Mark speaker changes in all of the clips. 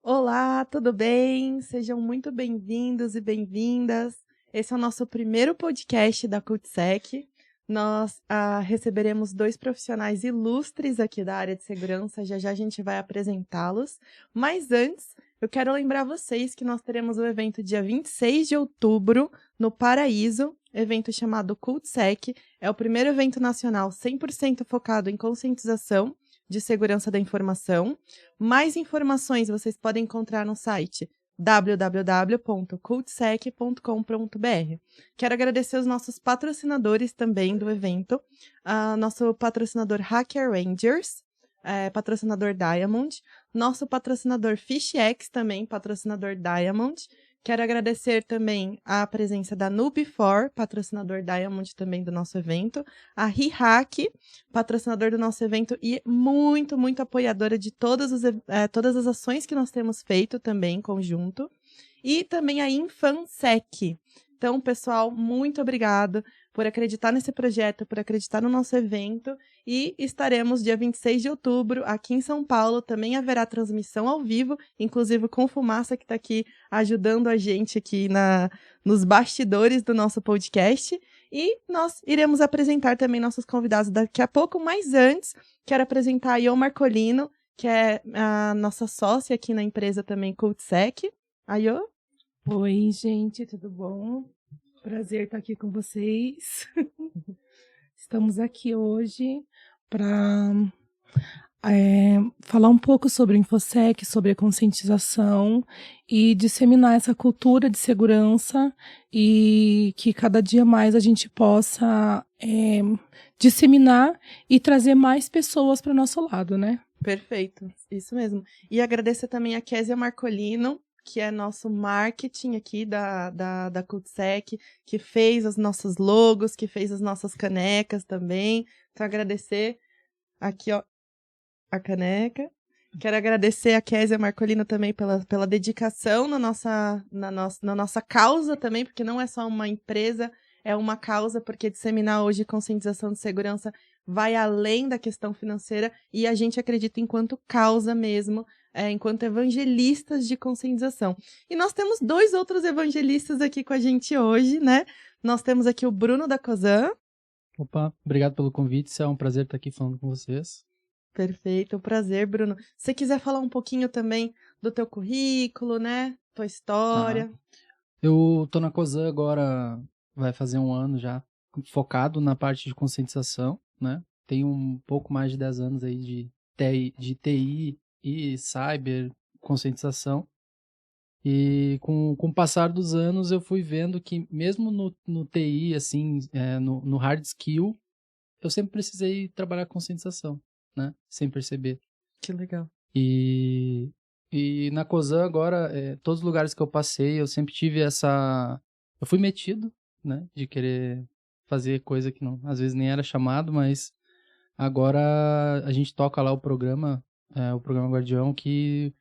Speaker 1: Olá, tudo bem? Sejam muito bem-vindos e bem-vindas. Esse é o nosso primeiro podcast da CultSec. Nós receberemos 2 profissionais ilustres aqui da área de segurança, já a gente vai apresentá-los. Mas antes, eu quero lembrar vocês que nós teremos o evento dia 26 de outubro no Paraíso, evento chamado CultSec. É o primeiro evento nacional 100% focado em conscientização de segurança da informação. Mais informações vocês podem encontrar no site www.cultsec.com.br. Quero agradecer os nossos patrocinadores também do evento. Nosso patrocinador Hacker Rangers, patrocinador Diamond. Nosso patrocinador FishX também, patrocinador Diamond. Quero agradecer também a presença da Nub4, patrocinador Diamond também do nosso evento. A ReHack, patrocinador do nosso evento e muito, muito apoiadora de todas as ações que nós temos feito também em conjunto. E também a Infansec. Então, pessoal, muito obrigado por acreditar nesse projeto, por acreditar no nosso evento. E estaremos dia 26 de outubro aqui em São Paulo. Também haverá transmissão ao vivo, inclusive com o Fumaça, que está aqui ajudando a gente aqui nos bastidores do nosso podcast. E nós iremos apresentar também nossos convidados daqui a pouco, mas antes, quero apresentar a Ion Marcolino, que é a nossa sócia aqui na empresa também CultSec. Ion?
Speaker 2: Oi, gente, tudo bom? Prazer estar aqui com vocês. Estamos aqui hoje para falar um pouco sobre o InfoSec, sobre a conscientização e disseminar essa cultura de segurança e que cada dia mais a gente possa disseminar e trazer mais pessoas para o nosso lado, né?
Speaker 1: Perfeito, isso mesmo. E agradecer também a Késia Marcolino, que é nosso marketing aqui da CultSec, que fez os nossos logos, que fez as nossas canecas também. Então, agradecer aqui, ó, a caneca. Quero agradecer a Késia Marcolino também pela dedicação na nossa causa também, porque não é só uma empresa, é uma causa, porque disseminar hoje conscientização de segurança vai além da questão financeira e a gente acredita enquanto causa mesmo, enquanto evangelistas de conscientização. E nós temos 2 outros evangelistas aqui com a gente hoje, né? Nós temos aqui o Bruno da Cosan.
Speaker 3: Opa, obrigado pelo convite, é um prazer estar aqui falando com vocês.
Speaker 1: Perfeito, um prazer, Bruno. Se você quiser falar um pouquinho também do teu currículo, né? Tua história.
Speaker 3: Eu tô na Cosan agora, vai fazer 1 ano já, focado na parte de conscientização, né? Tenho um pouco mais de 10 anos aí de TI e cyber conscientização. E com o passar dos anos eu fui vendo que mesmo no TI, assim, no hard skill, eu sempre precisei trabalhar conscientização, né? Sem perceber.
Speaker 1: Que legal.
Speaker 3: E na Cosan agora, todos os lugares que eu passei, eu sempre tive eu fui metido, né? De querer fazer coisa que não, às vezes nem era chamado, mas agora a gente toca lá o programa Guardião, que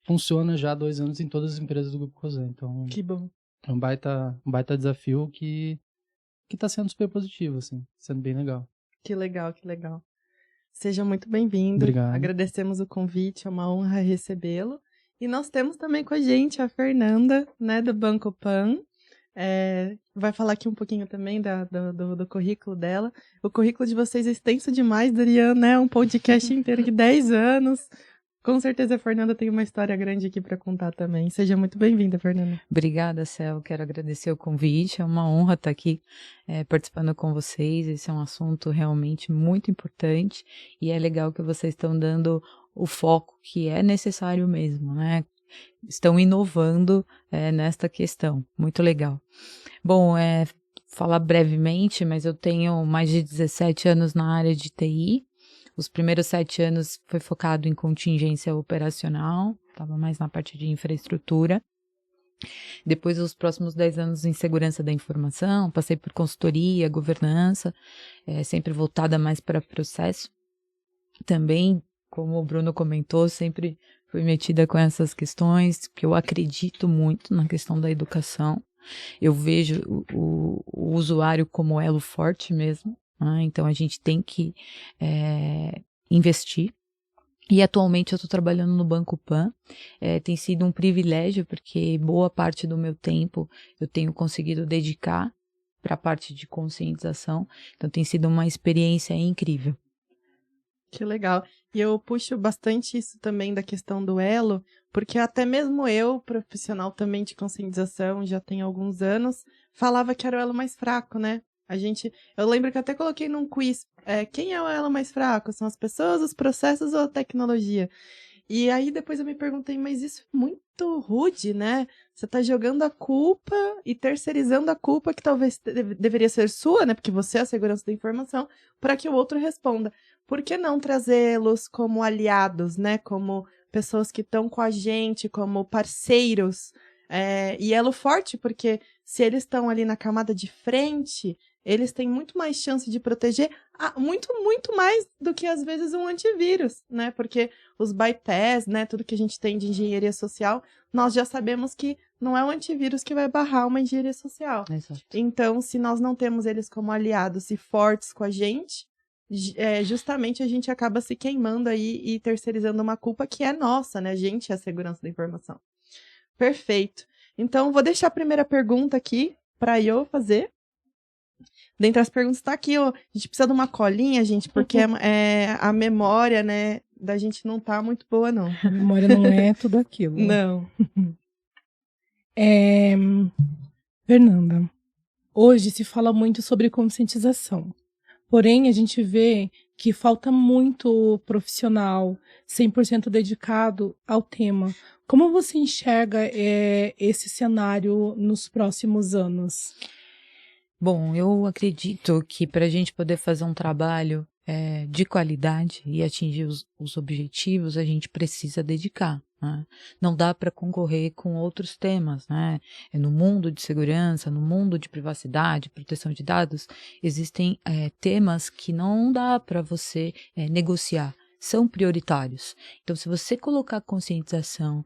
Speaker 3: funciona já há 2 anos em todas as empresas do Grupo Cosan. Então,
Speaker 1: Que bom.
Speaker 3: é um baita desafio que tá sendo super positivo, assim, sendo bem legal.
Speaker 1: Que legal, que legal. Seja muito bem-vindo.
Speaker 3: Obrigado.
Speaker 1: Agradecemos o convite, é uma honra recebê-lo. E nós temos também com a gente a Fernanda, né, do Banco Pan. Vai falar aqui um pouquinho também do currículo dela. O currículo de vocês é extenso demais, Dorian, né? Um podcast inteiro de 10 anos. Com certeza a Fernanda tem uma história grande aqui para contar também. Seja muito bem-vinda, Fernanda.
Speaker 4: Obrigada, Cel. Quero agradecer o convite. É uma honra estar aqui participando com vocês. Esse é um assunto realmente muito importante e é legal que vocês estão dando o foco que é necessário mesmo, né? Estão inovando nesta questão. Muito legal. Bom, falar brevemente, mas eu tenho mais de 17 anos na área de TI. Os primeiros 7 anos foi focado em contingência operacional, estava mais na parte de infraestrutura. Depois, os próximos 10 anos em segurança da informação, passei por consultoria, governança, sempre voltada mais para processo. Também, como o Bruno comentou, sempre fui metida com essas questões, que eu acredito muito na questão da educação. Eu vejo o usuário como elo forte mesmo. Então, a gente tem que investir E atualmente eu estou trabalhando no Banco Pan. Tem sido um privilégio, porque boa parte do meu tempo eu tenho conseguido dedicar para a parte de conscientização. Então tem sido uma experiência incrível.
Speaker 1: Que legal. E eu puxo bastante isso também da questão do elo, porque até mesmo eu, profissional também de conscientização, já tem alguns anos, falava que era o elo mais fraco, né? Eu lembro que até coloquei num quiz, quem é o elo mais fraco? São as pessoas, os processos ou a tecnologia? E aí depois eu me perguntei, mas isso é muito rude, né? Você tá jogando a culpa e terceirizando a culpa que talvez deveria ser sua, né? Porque você é a segurança da informação, para que o outro responda. Por que não trazê-los como aliados, né? Como pessoas que estão com a gente, como parceiros? E elo forte, porque se eles estão ali na camada de frente, eles têm muito mais chance de proteger, muito, muito mais do que às vezes um antivírus, né? Porque os bypass, né? Tudo que a gente tem de engenharia social, nós já sabemos que não é o antivírus que vai barrar uma engenharia social.
Speaker 4: Exato.
Speaker 1: Então, se nós não temos eles como aliados e fortes com a gente, justamente a gente acaba se queimando aí e terceirizando uma culpa que é nossa, né? A gente é a segurança da informação. Perfeito. Então, vou deixar a primeira pergunta aqui para eu fazer. Dentre as perguntas está aqui, ó. A gente precisa de uma colinha, gente, porque a memória, né, da gente não tá muito boa, não.
Speaker 2: A memória não é tudo aquilo.
Speaker 1: Não.
Speaker 2: Fernanda, hoje se fala muito sobre conscientização. Porém, a gente vê que falta muito profissional 100% dedicado ao tema. Como você enxerga esse cenário nos próximos anos?
Speaker 4: Bom, eu acredito que para a gente poder fazer um trabalho de qualidade e atingir os objetivos, a gente precisa dedicar. Né? Não dá para concorrer com outros temas. Né? No mundo de segurança, no mundo de privacidade, proteção de dados, existem temas que não dá para você negociar. São prioritários. Então, se você colocar conscientização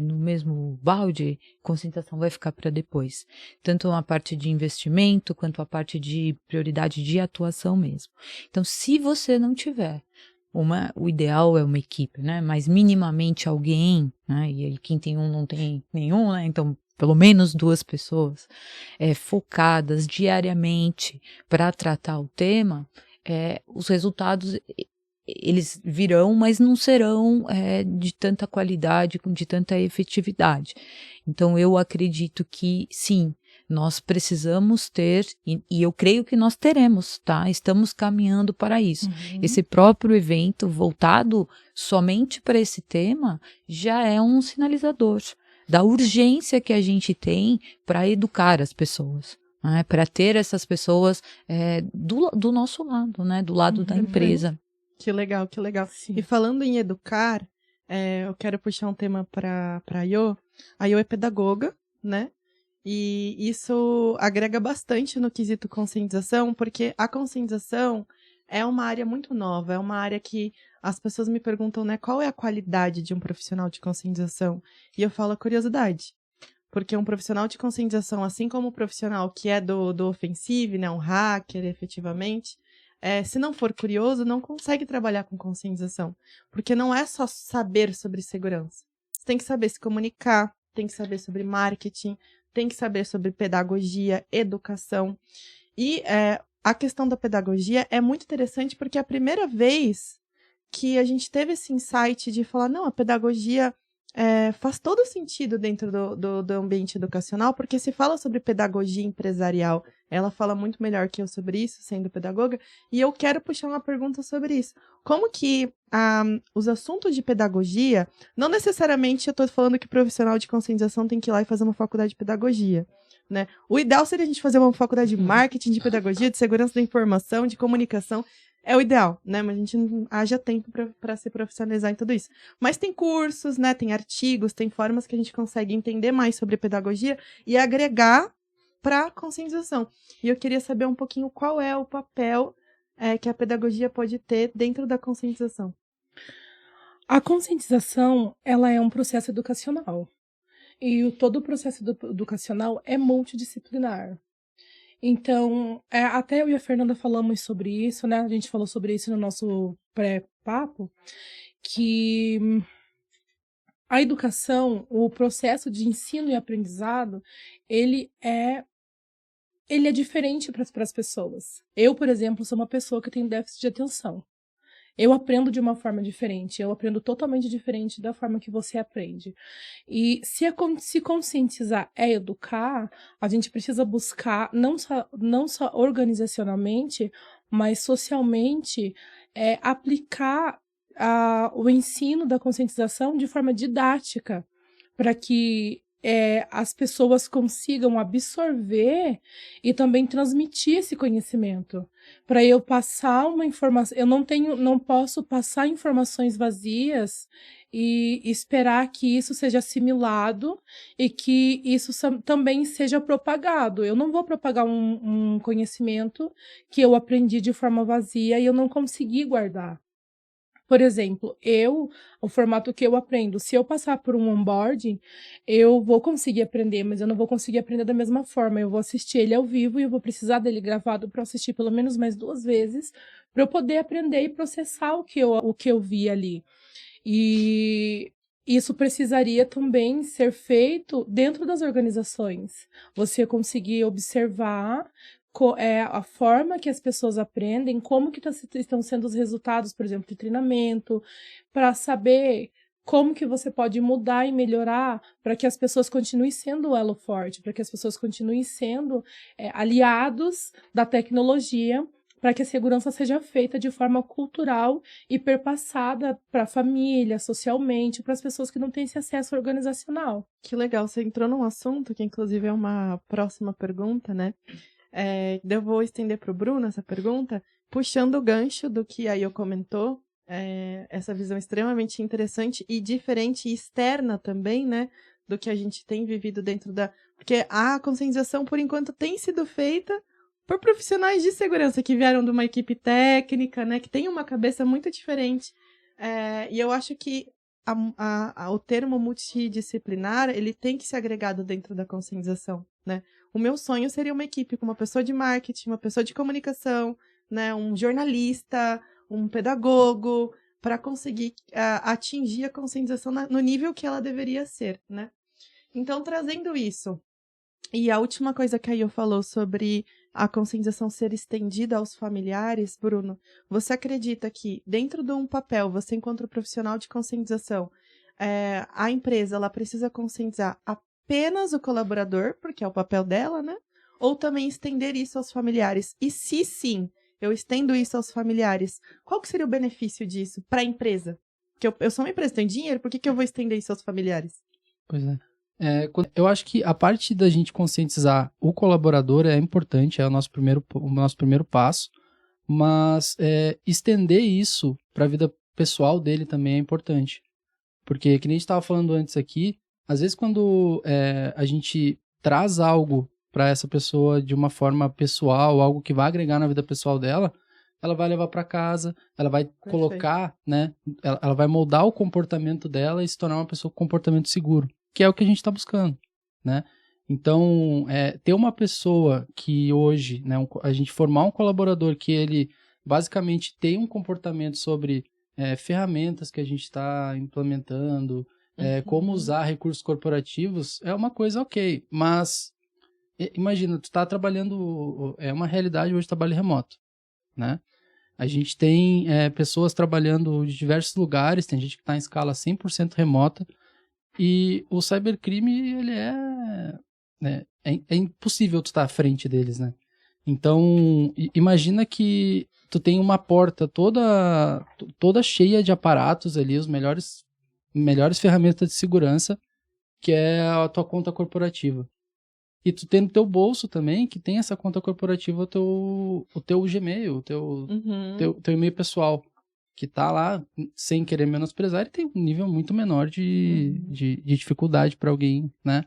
Speaker 4: no mesmo balde, conscientização vai ficar para depois. Tanto a parte de investimento, quanto a parte de prioridade de atuação mesmo. Então, se você não tiver o ideal é uma equipe, né? Mas minimamente alguém, né? E aí quem tem um não tem nenhum, né? Então, pelo menos 2 pessoas focadas diariamente para tratar o tema, os resultados eles virão, mas não serão de tanta qualidade, de tanta efetividade. Então, eu acredito que, sim, nós precisamos ter, e eu creio que nós teremos, tá? Estamos caminhando para isso. Esse próprio evento voltado somente para esse tema já é um sinalizador da urgência que a gente tem para educar as pessoas. Né? Para ter essas pessoas do nosso lado, né? Do lado da empresa.
Speaker 1: Que legal, que legal.
Speaker 2: Sim.
Speaker 1: E falando em educar, eu quero puxar um tema para a Yo. A Yo é pedagoga, né? E isso agrega bastante no quesito conscientização, porque a conscientização é uma área muito nova, é uma área que as pessoas me perguntam, né, qual é a qualidade de um profissional de conscientização? E eu falo a curiosidade. Porque um profissional de conscientização, assim como o profissional que é do offensive, né, um hacker, efetivamente, se não for curioso, não consegue trabalhar com conscientização. Porque não é só saber sobre segurança. Você tem que saber se comunicar, tem que saber sobre marketing, tem que saber sobre pedagogia, educação. E a questão da pedagogia é muito interessante porque é a primeira vez que a gente teve esse insight de falar, não, a pedagogia faz todo sentido dentro do ambiente educacional, porque se fala sobre pedagogia empresarial, ela fala muito melhor que eu sobre isso, sendo pedagoga, e eu quero puxar uma pergunta sobre isso. Como que os assuntos de pedagogia, não necessariamente eu estou falando que o profissional de conscientização tem que ir lá e fazer uma faculdade de pedagogia, né? O ideal seria a gente fazer uma faculdade de marketing, de pedagogia, de segurança da informação, de comunicação. É o ideal, né? Mas a gente não haja tempo para se profissionalizar em tudo isso. Mas tem cursos, né? Tem artigos, tem formas que a gente consegue entender mais sobre pedagogia e agregar para conscientização. E eu queria saber um pouquinho qual é o papel que a pedagogia pode ter dentro da conscientização.
Speaker 2: A conscientização, ela é um processo educacional. E todo o processo educacional é multidisciplinar. Então, até eu e a Fernanda falamos sobre isso, né? A gente falou sobre isso no nosso pré-papo, que a educação, o processo de ensino e aprendizado, ele é diferente para as pessoas. Eu, por exemplo, sou uma pessoa que tem déficit de atenção. Eu aprendo de uma forma diferente, eu aprendo totalmente diferente da forma que você aprende. E se conscientizar é educar, a gente precisa buscar, não só organizacionalmente, mas socialmente, aplicar o ensino da conscientização de forma didática, para que as pessoas consigam absorver e também transmitir esse conhecimento. Para eu passar uma informação, eu não posso passar informações vazias e esperar que isso seja assimilado e que isso também seja propagado. Eu não vou propagar um conhecimento que eu aprendi de forma vazia e eu não consegui guardar. Por exemplo, o formato que eu aprendo, se eu passar por um onboarding, eu vou conseguir aprender, mas eu não vou conseguir aprender da mesma forma. Eu vou assistir ele ao vivo e eu vou precisar dele gravado para assistir pelo menos mais 2 vezes, para eu poder aprender e processar o que eu vi ali. E isso precisaria também ser feito dentro das organizações. Você conseguir observar a forma que as pessoas aprendem, como que estão sendo os resultados, por exemplo, de treinamento, para saber como que você pode mudar e melhorar para que as pessoas continuem sendo o elo forte, para que as pessoas continuem sendo aliados da tecnologia, para que a segurança seja feita de forma cultural e perpassada para a família, socialmente, para as pessoas que não têm esse acesso organizacional.
Speaker 1: Que legal, você entrou num assunto que inclusive é uma próxima pergunta, né? Eu vou estender para o Bruno essa pergunta, puxando o gancho do que a Io comentou, essa visão extremamente interessante e diferente e externa também, né, do que a gente tem vivido dentro da... Porque a conscientização, por enquanto, tem sido feita por profissionais de segurança que vieram de uma equipe técnica, né, que tem uma cabeça muito diferente. E eu acho que o termo multidisciplinar, ele tem que ser agregado dentro da conscientização, né? O meu sonho seria uma equipe com uma pessoa de marketing, uma pessoa de comunicação, né, um jornalista, um pedagogo, para conseguir atingir a conscientização no nível que ela deveria ser, né? Então, trazendo isso, e a última coisa que a Io falou sobre a conscientização ser estendida aos familiares, Bruno, você acredita que dentro de um papel, você encontra um profissional de conscientização, a empresa ela precisa conscientizar apenas o colaborador, porque é o papel dela, né? Ou também estender isso aos familiares? E se sim, eu estendo isso aos familiares, qual que seria o benefício disso para a empresa? Porque eu sou uma empresa, tenho dinheiro, por que eu vou estender isso aos familiares?
Speaker 3: Pois é. Eu acho que a parte da gente conscientizar o colaborador é importante, é o nosso primeiro passo, mas estender isso para a vida pessoal dele também é importante. Porque, que nem a gente estava falando antes aqui, às vezes quando a gente traz algo para essa pessoa de uma forma pessoal, algo que vai agregar na vida pessoal dela, ela vai levar para casa, ela vai colocar, né, ela vai moldar o comportamento dela e se tornar uma pessoa com comportamento seguro, que é o que a gente está buscando, né? Então, ter uma pessoa que hoje, né, a gente formar um colaborador que ele basicamente tem um comportamento sobre ferramentas que a gente está implementando, como usar recursos corporativos, é uma coisa ok, mas imagina, tu está trabalhando, é uma realidade hoje trabalho remoto, né? A gente tem pessoas trabalhando de diversos lugares, tem gente que está em escala 100% remota, e o cybercrime, ele é impossível tu estar à frente deles, né? Então, imagina que tu tem uma porta toda cheia de aparatos ali, os melhores ferramentas de segurança, que é a tua conta corporativa. E tu tem no teu bolso também, que tem essa conta corporativa, o teu Gmail, o teu e-mail pessoal, que tá lá, sem querer menosprezar, ele tem um nível muito menor de dificuldade para alguém, né?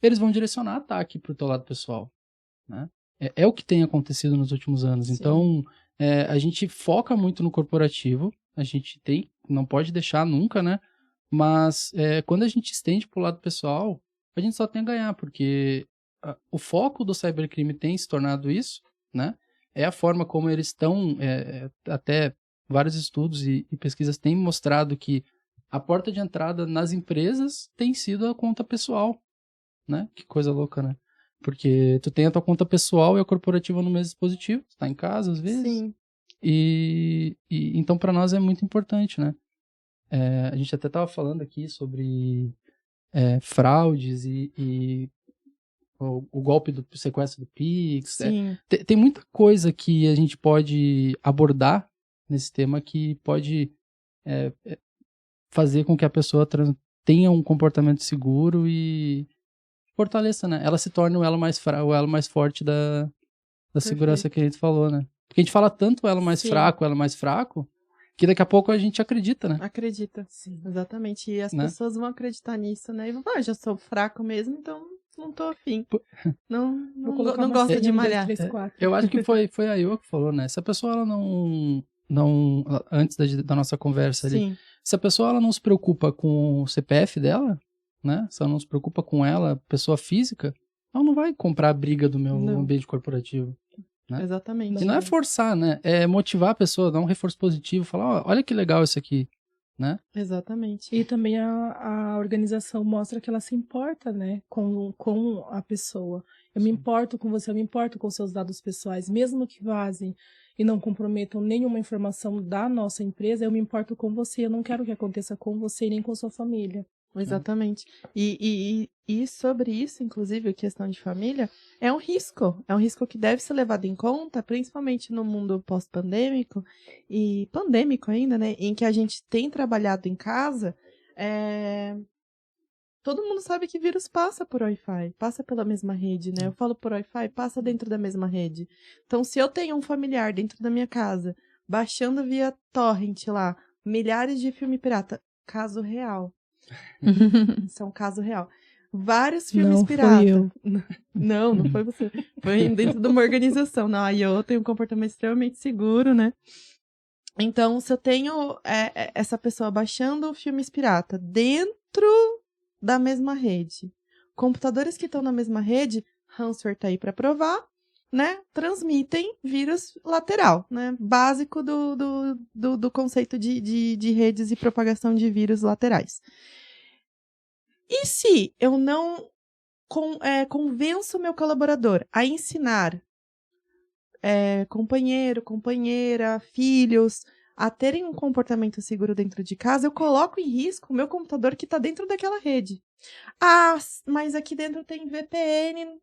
Speaker 3: Eles vão direcionar ataque pro teu lado pessoal, né? É o que tem acontecido nos últimos anos. Sim. Então, a gente foca muito no corporativo, a gente não pode deixar nunca, né? Mas quando a gente estende pro lado pessoal, a gente só tem a ganhar, porque o foco do cybercrime tem se tornado isso, né? É a forma como eles estão até vários estudos e pesquisas têm mostrado que a porta de entrada nas empresas tem sido a conta pessoal, né? Que coisa louca, né? Porque tu tem a tua conta pessoal e a corporativa no mesmo dispositivo, tu tá em casa às vezes.
Speaker 1: Sim.
Speaker 3: E então para nós é muito importante, né? A gente até tava falando aqui sobre fraudes e o golpe do sequestro do Pix.
Speaker 1: Sim.
Speaker 3: Tem muita coisa que a gente pode abordar nesse tema que pode fazer com que a pessoa tenha um comportamento seguro e fortaleça, né? Ela se torne o elo mais forte da segurança que a gente falou, né? Porque a gente fala tanto o elo mais fraco, que daqui a pouco a gente acredita, né?
Speaker 1: Acredita, sim, exatamente. E as
Speaker 3: Né?
Speaker 1: pessoas vão acreditar nisso, né? E vão falar, já sou fraco mesmo, então não tô afim. Não gosto de malhar.
Speaker 2: 2, 3, 4.
Speaker 3: Eu acho que foi a Ioa que falou, né? Se a pessoa ela não antes da nossa conversa ali,
Speaker 1: Sim.
Speaker 3: se a pessoa ela não se preocupa com o CPF dela, né? Se ela não se preocupa com ela, pessoa física, ela não vai comprar a briga do meu ambiente corporativo. Né?
Speaker 1: Exatamente.
Speaker 3: E não é forçar, né? É motivar a pessoa, dar um reforço positivo, falar, olha que legal isso aqui, né?
Speaker 1: Exatamente.
Speaker 2: E também a organização mostra que ela se importa, né, com a pessoa. Eu me importo com você, eu me importo com seus dados pessoais, mesmo que vazem e não comprometam nenhuma informação da nossa empresa, eu me importo com você, eu não quero que aconteça com você e nem com sua família.
Speaker 1: Exatamente. E sobre isso, inclusive, a questão de família, é um risco que deve ser levado em conta, principalmente no mundo pós-pandêmico, e pandêmico ainda, né, em que a gente tem trabalhado em casa. Todo mundo sabe que vírus passa por Wi-Fi, passa pela mesma rede, né? Eu falo por Wi-Fi, passa dentro da mesma rede. Então, se eu tenho um familiar dentro da minha casa, baixando via torrent lá, milhares de filme pirata, caso real. Isso é um caso real. Vários filmes pirata.
Speaker 2: Foi eu.
Speaker 1: Não foi você. Foi dentro de uma organização. Não, a IO tem um comportamento extremamente seguro, né? Então, se eu tenho essa pessoa baixando filmes pirata dentro da mesma rede, computadores que estão na mesma rede, ransomware tá aí para provar, né? Transmitem vírus lateral, né? Básico do conceito de redes e propagação de vírus laterais. E se eu não convenço meu colaborador a ensinar companheiro, companheira, filhos a terem um comportamento seguro dentro de casa, eu coloco em risco o meu computador que está dentro daquela rede. Ah, mas aqui dentro tem VPN,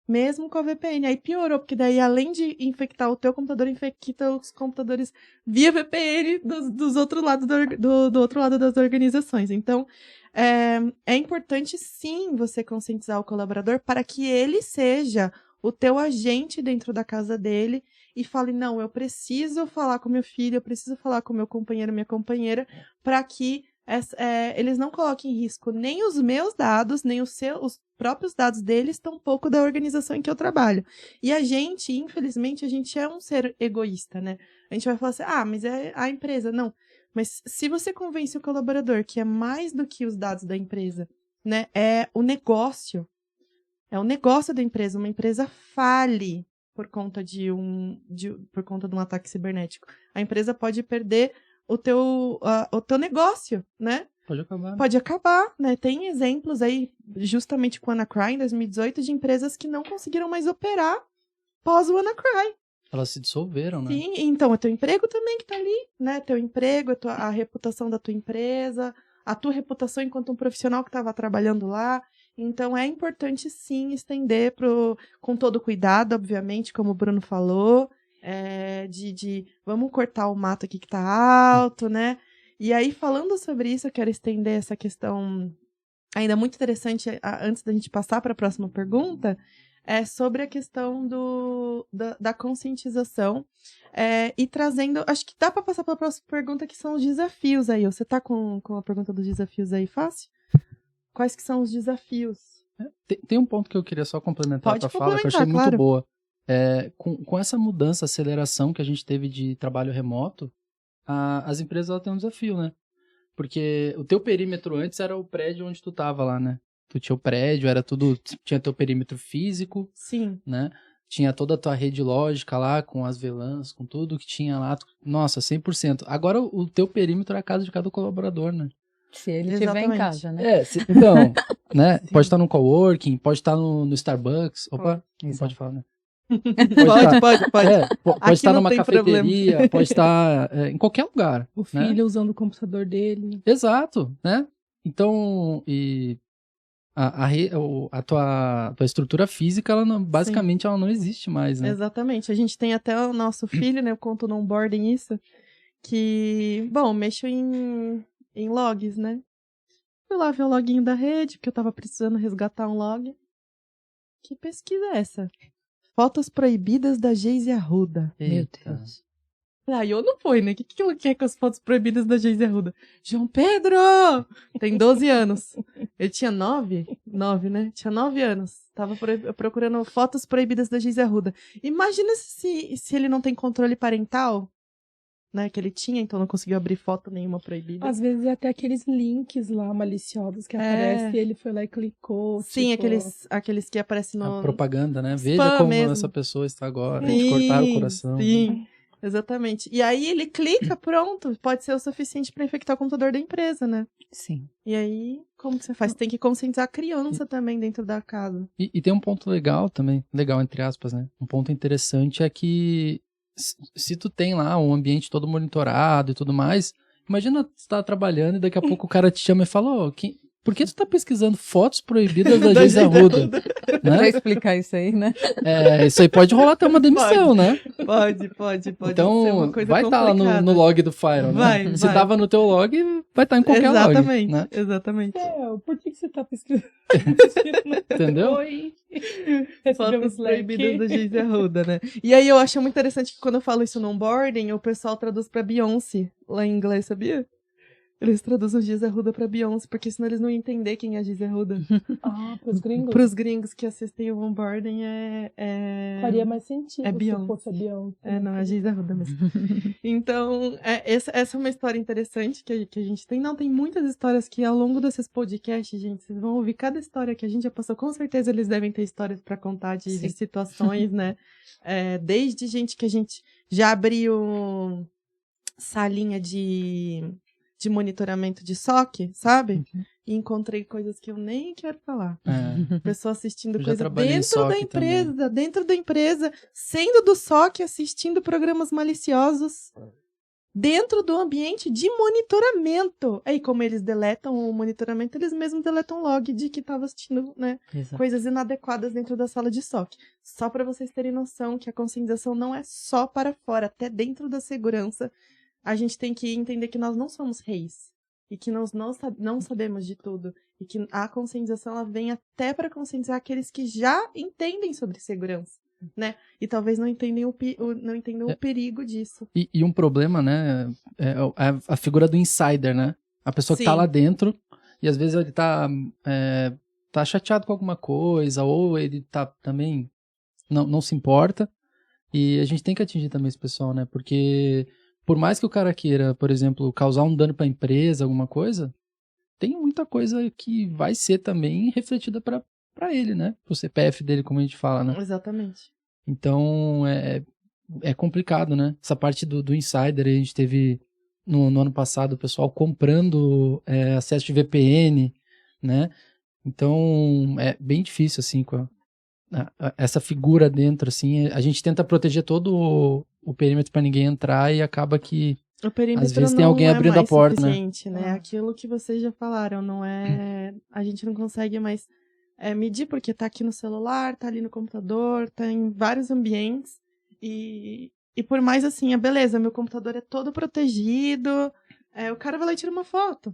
Speaker 1: mesmo com a VPN. Aí piorou, porque daí além de infectar o teu computador, infecta os computadores via VPN dos outros lados do outro lado das organizações. Então, é importante sim você conscientizar o colaborador para que ele seja o teu agente dentro da casa dele e fale, não, eu preciso falar com meu filho, eu preciso falar com meu companheiro, minha companheira, para que eles não coloquem em risco nem os meus dados, nem os próprios dados deles, tampouco da organização em que eu trabalho. E a gente, infelizmente, a gente é um ser egoísta, né? A gente vai falar assim, mas é a empresa. Não, mas se você convence o colaborador que é mais do que os dados da empresa, né? É o negócio da empresa. Uma empresa fale por conta de um ataque cibernético. A empresa pode perder o teu negócio, né?
Speaker 3: Pode acabar. Né?
Speaker 1: Pode acabar, né? Tem exemplos aí, justamente com o WannaCry, em 2018, de empresas que não conseguiram mais operar pós o WannaCry.
Speaker 3: Elas se dissolveram, né?
Speaker 1: Sim, então é teu emprego também que tá ali, né? Teu emprego, a reputação da tua empresa, a tua reputação enquanto um profissional que estava trabalhando lá. Então, é importante, sim, estender com todo cuidado, obviamente, como o Bruno falou, vamos cortar o mato aqui que tá alto, né? E aí, falando sobre isso, eu quero estender essa questão ainda muito interessante, antes da gente passar para a próxima pergunta, sobre a questão da conscientização e trazendo... Acho que dá para passar para a próxima pergunta, que são os desafios aí. Você tá com a pergunta dos desafios aí fácil? Quais que são os desafios?
Speaker 3: Tem um ponto que eu queria só complementar a fala, que eu achei
Speaker 1: claro.
Speaker 3: muito boa. Com essa mudança, aceleração que a gente teve de trabalho remoto, as empresas elas têm um desafio, né? Porque o teu perímetro antes era o prédio onde tu tava lá, né? Tu tinha o prédio, era tudo... Tinha teu perímetro físico.
Speaker 1: Sim.
Speaker 3: Né? tinha toda a tua rede lógica lá, com as VLANs, com tudo que tinha lá. Nossa, 100%. Agora o teu perímetro é a casa de cada colaborador, né?
Speaker 4: Se ele estiver em
Speaker 1: Exatamente.
Speaker 4: casa, né?
Speaker 3: Então, né?
Speaker 1: Sim.
Speaker 3: Pode estar no coworking, pode estar no Starbucks. Opa, não
Speaker 4: Exato.
Speaker 3: pode falar, né?
Speaker 1: Pode.
Speaker 3: Pode
Speaker 1: Aqui
Speaker 3: estar
Speaker 1: não
Speaker 3: numa
Speaker 1: tem
Speaker 3: cafeteria, pode estar em qualquer lugar.
Speaker 2: O
Speaker 3: né?
Speaker 2: filho usando o computador dele.
Speaker 3: Exato, né? Então, a tua estrutura física, ela basicamente ela não existe mais, né?
Speaker 1: Exatamente. A gente tem até o nosso filho, né? Eu conto no onboarding isso. Que, bom, mexo em logs, né? Fui lá ver o loginho da rede, porque eu tava precisando resgatar um log. Que pesquisa é essa? Fotos proibidas da Geise Arruda.
Speaker 4: Meu
Speaker 3: Eita.
Speaker 4: Deus.
Speaker 1: Ah, eu não foi, né? O que ela quer com as fotos proibidas da Geise Arruda? João Pedro! Tem 12 anos. Ele tinha 9? 9, né? Tinha 9 anos. Tava procurando fotos proibidas da Geise Arruda. Imagina se ele não tem controle parental, né? Que ele tinha, então não conseguiu abrir foto nenhuma proibida.
Speaker 2: Às vezes é até aqueles links lá maliciosos que aparecem e ele foi lá e clicou.
Speaker 1: Sim,
Speaker 2: tipo...
Speaker 1: aqueles que aparecem
Speaker 3: A
Speaker 1: no...
Speaker 3: propaganda, né?
Speaker 1: Spam
Speaker 3: Veja como
Speaker 1: mesmo.
Speaker 3: essa pessoa está agora.
Speaker 1: Sim,
Speaker 3: Te cortaram o coração.
Speaker 1: Sim, exatamente. E aí ele clica, pronto. Pode ser o suficiente para infectar o computador da empresa, né?
Speaker 4: Sim.
Speaker 1: E aí, como que você faz? Tem que conscientizar a criança também dentro da casa.
Speaker 3: E tem um ponto legal também, legal entre aspas, né? Um ponto interessante é que se tu tem lá um ambiente todo monitorado e tudo mais, imagina tu tá trabalhando e daqui a pouco o cara te chama e fala, por que tu tá pesquisando fotos proibidas da Geise Arruda?
Speaker 4: Pra
Speaker 3: Né?
Speaker 4: explicar isso aí, né?
Speaker 3: Isso aí pode rolar até uma demissão, né?
Speaker 1: Pode ser
Speaker 3: Então,
Speaker 1: uma coisa
Speaker 3: vai estar lá
Speaker 1: complicada.
Speaker 3: no log do Fire, né?
Speaker 1: Vai.
Speaker 3: Se tava no teu log, vai estar em qualquer
Speaker 1: Exatamente,
Speaker 3: log, né?
Speaker 1: exatamente.
Speaker 2: Por que você tá pesquisando?
Speaker 3: Entendeu?
Speaker 2: Oi. Recebemos
Speaker 1: Fotos proibidas da Geise Arruda, né? E aí eu acho muito interessante que quando eu falo isso no onboarding, o pessoal traduz pra Beyoncé, lá em inglês, sabia? Eles traduzem Geise Arruda pra Beyoncé, porque senão eles não iam entender quem é a Geise Arruda.
Speaker 2: Pros gringos?
Speaker 1: Pros gringos que assistem o onboarding
Speaker 2: Faria mais sentido
Speaker 1: É
Speaker 2: se
Speaker 1: Beyoncé.
Speaker 2: fosse a Beyoncé.
Speaker 1: não, é a Geise Arruda mesmo. Então, essa é uma história interessante que a gente tem. Não, tem muitas histórias que ao longo desses podcasts, gente, vocês vão ouvir cada história que a gente já passou. Com certeza eles devem ter histórias pra contar de situações, né? Desde gente que a gente já abriu salinha de monitoramento de SOC, sabe? E encontrei coisas que eu nem quero falar. Pessoa assistindo
Speaker 3: Eu já
Speaker 1: coisa
Speaker 3: trabalhei em
Speaker 1: dentro da
Speaker 3: SOC
Speaker 1: empresa, dentro da empresa, sendo do SOC, assistindo programas maliciosos dentro do ambiente de monitoramento. Aí, como eles deletam o monitoramento, eles mesmos deletam o log de que estava assistindo, né, coisas inadequadas dentro da sala de SOC. Só para vocês terem noção que a conscientização não é só para fora, até dentro da segurança. A gente tem que entender que nós não somos reis e que nós não sabemos de tudo e que a conscientização ela vem até para conscientizar aqueles que já entendem sobre segurança, né? E talvez não entendam o perigo disso.
Speaker 3: E um problema, né, é a figura do insider, né? A pessoa que tá lá dentro e às vezes ele tá chateado com alguma coisa ou ele tá também não se importa e a gente tem que atingir também esse pessoal, né? Porque por mais que o cara queira, por exemplo, causar um dano para a empresa, alguma coisa, tem muita coisa que vai ser também refletida para ele, né? Pro CPF dele, como a gente fala, né?
Speaker 1: Exatamente.
Speaker 3: Então, é complicado, né? Essa parte do insider, a gente teve no ano passado o pessoal comprando acesso de VPN, né? Então, é bem difícil, assim, com essa figura dentro, assim. A gente tenta proteger todo o perímetro para ninguém entrar e acaba que
Speaker 1: o perímetro
Speaker 3: às vezes tem alguém abrindo a porta,
Speaker 1: né? Aquilo que vocês já falaram, não é... A gente não consegue mais medir porque tá aqui no celular, tá ali no computador, tá em vários ambientes e por mais assim, beleza, meu computador é todo protegido, o cara vai lá e tira uma foto.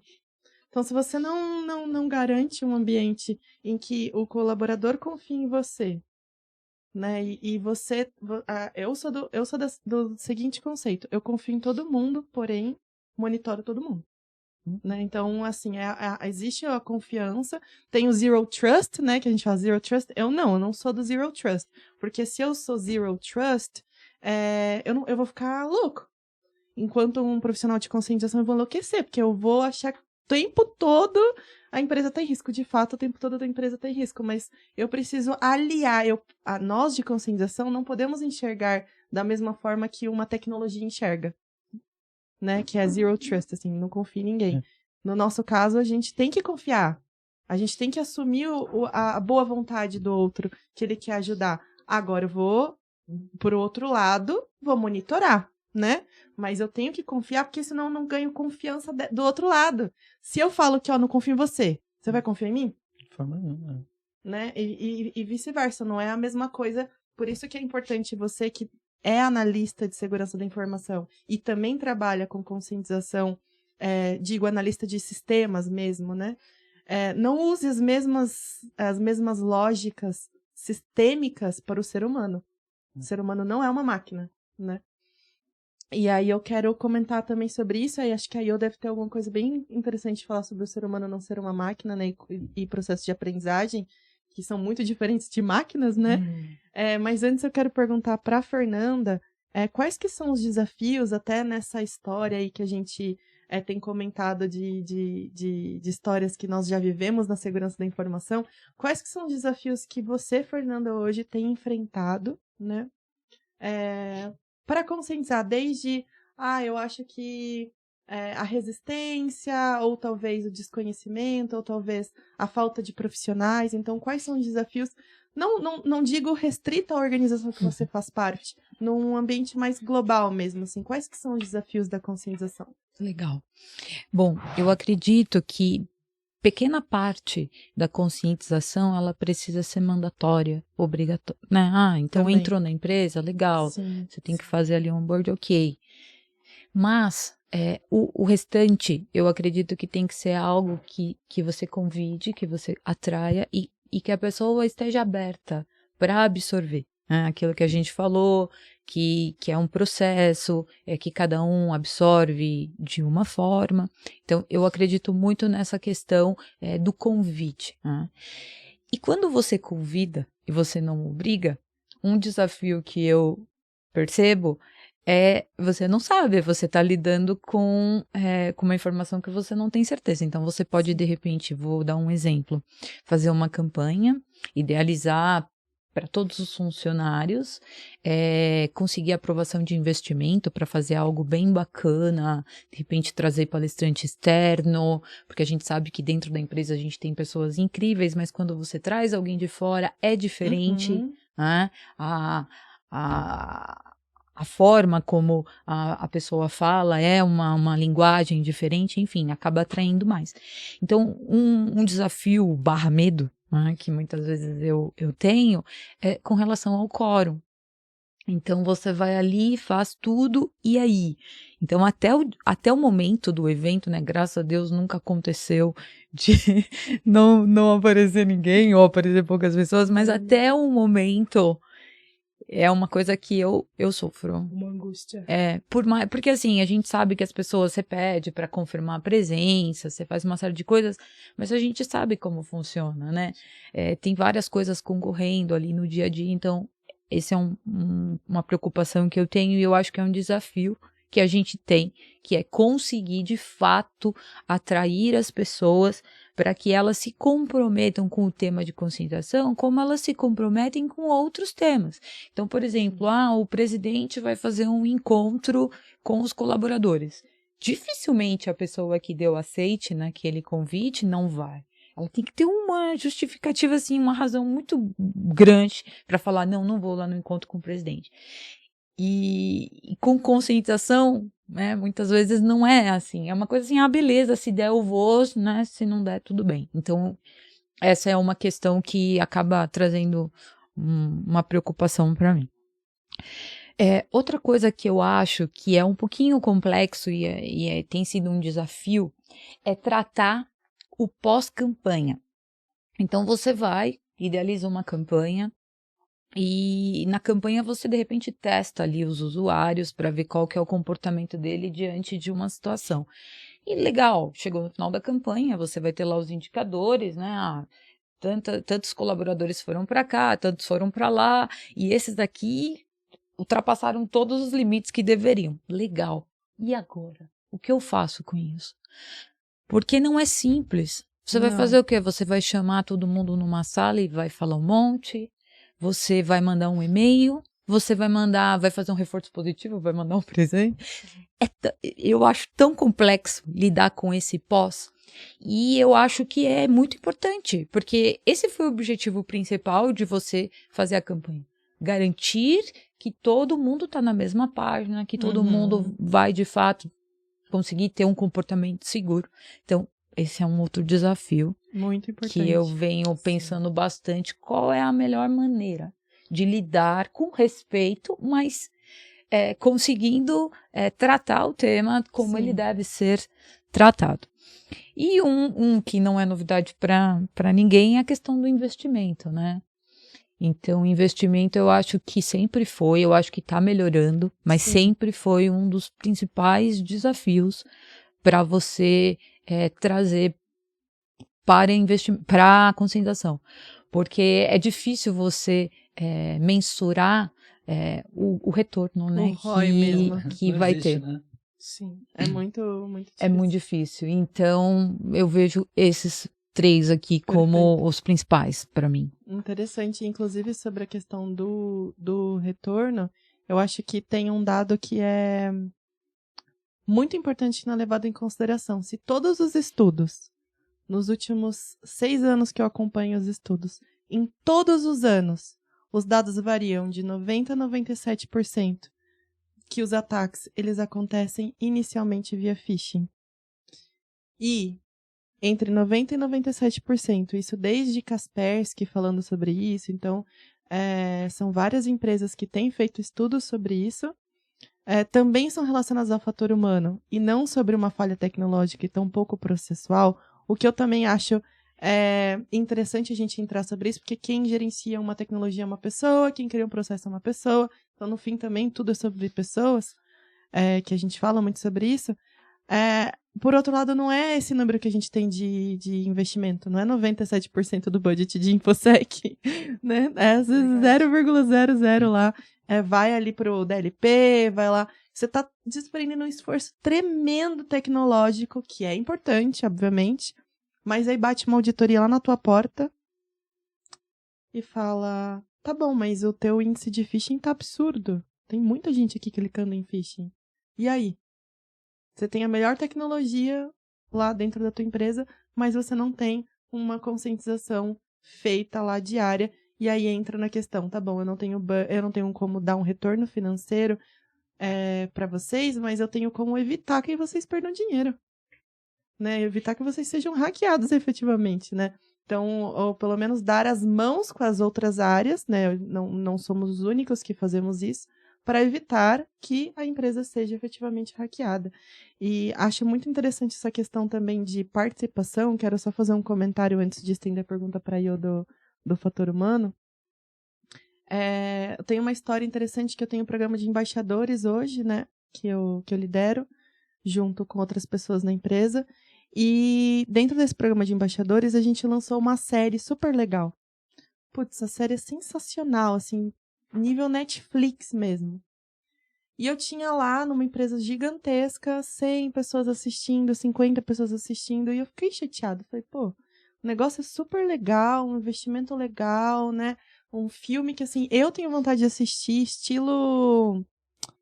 Speaker 1: Então, se você não garante um ambiente em que o colaborador confie em você, né? E você... eu sou do seguinte conceito. Eu confio em todo mundo, porém, monitoro todo mundo. Né? Então, assim, existe a confiança. Tem o Zero Trust, né? Que a gente fala Zero Trust. Eu não sou do Zero Trust. Porque se eu sou Zero Trust, eu vou ficar louco. Enquanto um profissional de conscientização, eu vou enlouquecer. Porque eu vou achar tempo todo a empresa tem risco. De fato, o tempo todo a empresa tem risco. Mas eu preciso aliar. Nós de conscientização não podemos enxergar da mesma forma que uma tecnologia enxerga. Né? Que é zero trust, assim, não confia em ninguém. No nosso caso, a gente tem que confiar. A gente tem que assumir a boa vontade do outro, que ele quer ajudar. Agora eu vou, por outro lado, vou monitorar, né? Mas eu tenho que confiar, porque senão eu não ganho confiança do outro lado. Se eu falo que, não confio em você, você vai confiar em mim?
Speaker 3: De forma nenhuma.
Speaker 1: Né? E vice-versa, não é a mesma coisa. Por isso que é importante você que é analista de segurança da informação e também trabalha com conscientização, digo, analista de sistemas mesmo, né? Não use as mesmas lógicas sistêmicas para o ser humano. O ser humano não é uma máquina, né? E aí eu quero comentar também sobre isso, aí acho que a Yo deve ter alguma coisa bem interessante de falar sobre o ser humano não ser uma máquina, né? E processo de aprendizagem, que são muito diferentes de máquinas, né? Mas antes eu quero perguntar para a Fernanda, quais que são os desafios até nessa história aí que a gente tem comentado de histórias que nós já vivemos na segurança da informação. Quais que são os desafios que você, Fernanda, hoje tem enfrentado, né? Para conscientizar, desde, eu acho que a resistência, ou talvez o desconhecimento, ou talvez a falta de profissionais. Então, quais são os desafios? Não digo restrito à organização que você faz parte, num ambiente mais global mesmo, assim. Quais que são os desafios da conscientização?
Speaker 4: Legal. Bom, eu acredito que pequena parte da conscientização, ela precisa ser mandatória, obrigatória, né? Então
Speaker 1: Também.
Speaker 4: Entrou na empresa, legal,
Speaker 1: Sim.
Speaker 4: Você tem que fazer ali um onboard, ok. Mas o restante, eu acredito que tem que ser algo que você convide, que você atraia e que a pessoa esteja aberta para absorver. Aquilo que a gente falou, que é um processo, que cada um absorve de uma forma. Então, eu acredito muito nessa questão do convite. E quando você convida e você não obriga, um desafio que eu percebo você não sabe, você está lidando com uma informação que você não tem certeza. Então, você pode, de repente, vou dar um exemplo, fazer uma campanha, idealizar para todos os funcionários, conseguir aprovação de investimento para fazer algo bem bacana, de repente trazer palestrante externo, porque a gente sabe que dentro da empresa a gente tem pessoas incríveis, mas quando você traz alguém de fora é diferente, né? A forma como a pessoa fala é uma linguagem diferente, enfim, acaba atraindo mais. Então, um desafio / medo, né, que muitas vezes eu tenho, com relação ao quórum. Então, você vai ali, faz tudo, e aí? Então, até o momento do evento, né, graças a Deus nunca aconteceu de não aparecer ninguém ou aparecer poucas pessoas, mas até o momento é uma coisa que eu sofro.
Speaker 2: Uma angústia.
Speaker 4: Porque assim, a gente sabe que as pessoas, você pede para confirmar a presença, você faz uma série de coisas, mas a gente sabe como funciona, né? Tem várias coisas concorrendo ali no dia a dia, então esse é uma preocupação que eu tenho e eu acho que é um desafio que a gente tem, que é conseguir de fato atrair as pessoas para que elas se comprometam com o tema de conscientização, como elas se comprometem com outros temas. Então, por exemplo, o presidente vai fazer um encontro com os colaboradores. Dificilmente a pessoa que deu aceite naquele convite não vai. Ela tem que ter uma justificativa, assim, uma razão muito grande para falar, não vou lá no encontro com o presidente. E com conscientização, né, muitas vezes não é assim. É uma coisa assim, beleza, se der eu vou, né, se não der, tudo bem. Então, essa é uma questão que acaba trazendo uma preocupação para mim. Outra coisa que eu acho que é um pouquinho complexo e tem sido um desafio é tratar o pós-campanha. Então, você idealiza uma campanha, e na campanha você, de repente, testa ali os usuários para ver qual que é o comportamento dele diante de uma situação. E legal, chegou no final da campanha, você vai ter lá os indicadores, né? Tantos colaboradores foram para cá, tantos foram para lá, e esses daqui ultrapassaram todos os limites que deveriam. Legal. E agora? O que eu faço com isso? Porque não é simples. Você vai
Speaker 1: Não.
Speaker 4: fazer o quê? Você vai chamar todo mundo numa sala e vai falar um monte, você vai mandar um e-mail, você vai fazer um reforço positivo, vai mandar um presente. Eu acho tão complexo lidar com esse pós, e eu acho que é muito importante, porque esse foi o objetivo principal de você fazer a campanha. Garantir que todo mundo está na mesma página, que todo mundo vai, de fato, conseguir ter um comportamento seguro. Então, esse é um outro desafio
Speaker 1: Muito importante.
Speaker 4: que eu venho pensando bastante. Qual é a melhor maneira de lidar com respeito, mas conseguindo tratar o tema como ele deve ser tratado. E um que não é novidade para ninguém é a questão do investimento, né? Então, o investimento eu acho que sempre foi, eu acho que está melhorando, mas sempre foi um dos principais desafios para você trazer para a conscientização. Porque é difícil você mensurar o retorno, né?
Speaker 1: O ROI mesmo.
Speaker 4: Que
Speaker 3: Não
Speaker 4: vai
Speaker 3: existe,
Speaker 4: ter.
Speaker 3: né?
Speaker 1: Sim, é muito difícil.
Speaker 4: É muito difícil. Então, eu vejo esses 3 aqui como os principais para mim.
Speaker 1: Interessante, inclusive sobre a questão do retorno, eu acho que tem um dado que é muito importante não levado em consideração. Se todos os estudos, nos últimos 6 anos que eu acompanho os estudos, em todos os anos, os dados variam de 90% a 97%, que os ataques, eles acontecem inicialmente via phishing. E entre 90% e 97%, isso desde Kaspersky falando sobre isso, então são várias empresas que têm feito estudos sobre isso, também são relacionadas ao fator humano, e não sobre uma falha tecnológica e tampouco processual, o que eu também acho interessante a gente entrar sobre isso, porque quem gerencia uma tecnologia é uma pessoa, quem cria um processo é uma pessoa, então no fim também tudo é sobre pessoas, que a gente fala muito sobre isso. Por outro lado, não é esse número que a gente tem de investimento, não é 97% do budget de InfoSec, né? É 0,00 lá, vai ali pro DLP, vai lá. Você está desprendendo um esforço tremendo tecnológico, que é importante, obviamente, mas aí bate uma auditoria lá na tua porta e fala, tá bom, mas o teu índice de phishing tá absurdo. Tem muita gente aqui clicando em phishing. E aí? Você tem a melhor tecnologia lá dentro da tua empresa, mas você não tem uma conscientização feita lá diária. E aí entra na questão, tá bom, eu não tenho como dar um retorno financeiro para vocês, mas eu tenho como evitar que vocês perdam dinheiro. Né? Evitar que vocês sejam hackeados efetivamente, né? Então, ou pelo menos dar as mãos com as outras áreas, né? Não somos os únicos que fazemos isso, para evitar que a empresa seja efetivamente hackeada. E acho muito interessante essa questão também de participação. Quero só fazer um comentário antes de estender a pergunta para a Io do fator humano. Eu tenho uma história interessante que eu tenho um programa de embaixadores hoje, né? Que eu lidero, junto com outras pessoas na empresa. E dentro desse programa de embaixadores, a gente lançou uma série super legal. Putz, a série é sensacional, assim, nível Netflix mesmo. E eu tinha lá, numa empresa gigantesca, 100 pessoas assistindo, 50 pessoas assistindo, e eu fiquei chateada. Falei, pô, o negócio é super legal, um investimento legal, né? Um filme que, assim, eu tenho vontade de assistir, estilo...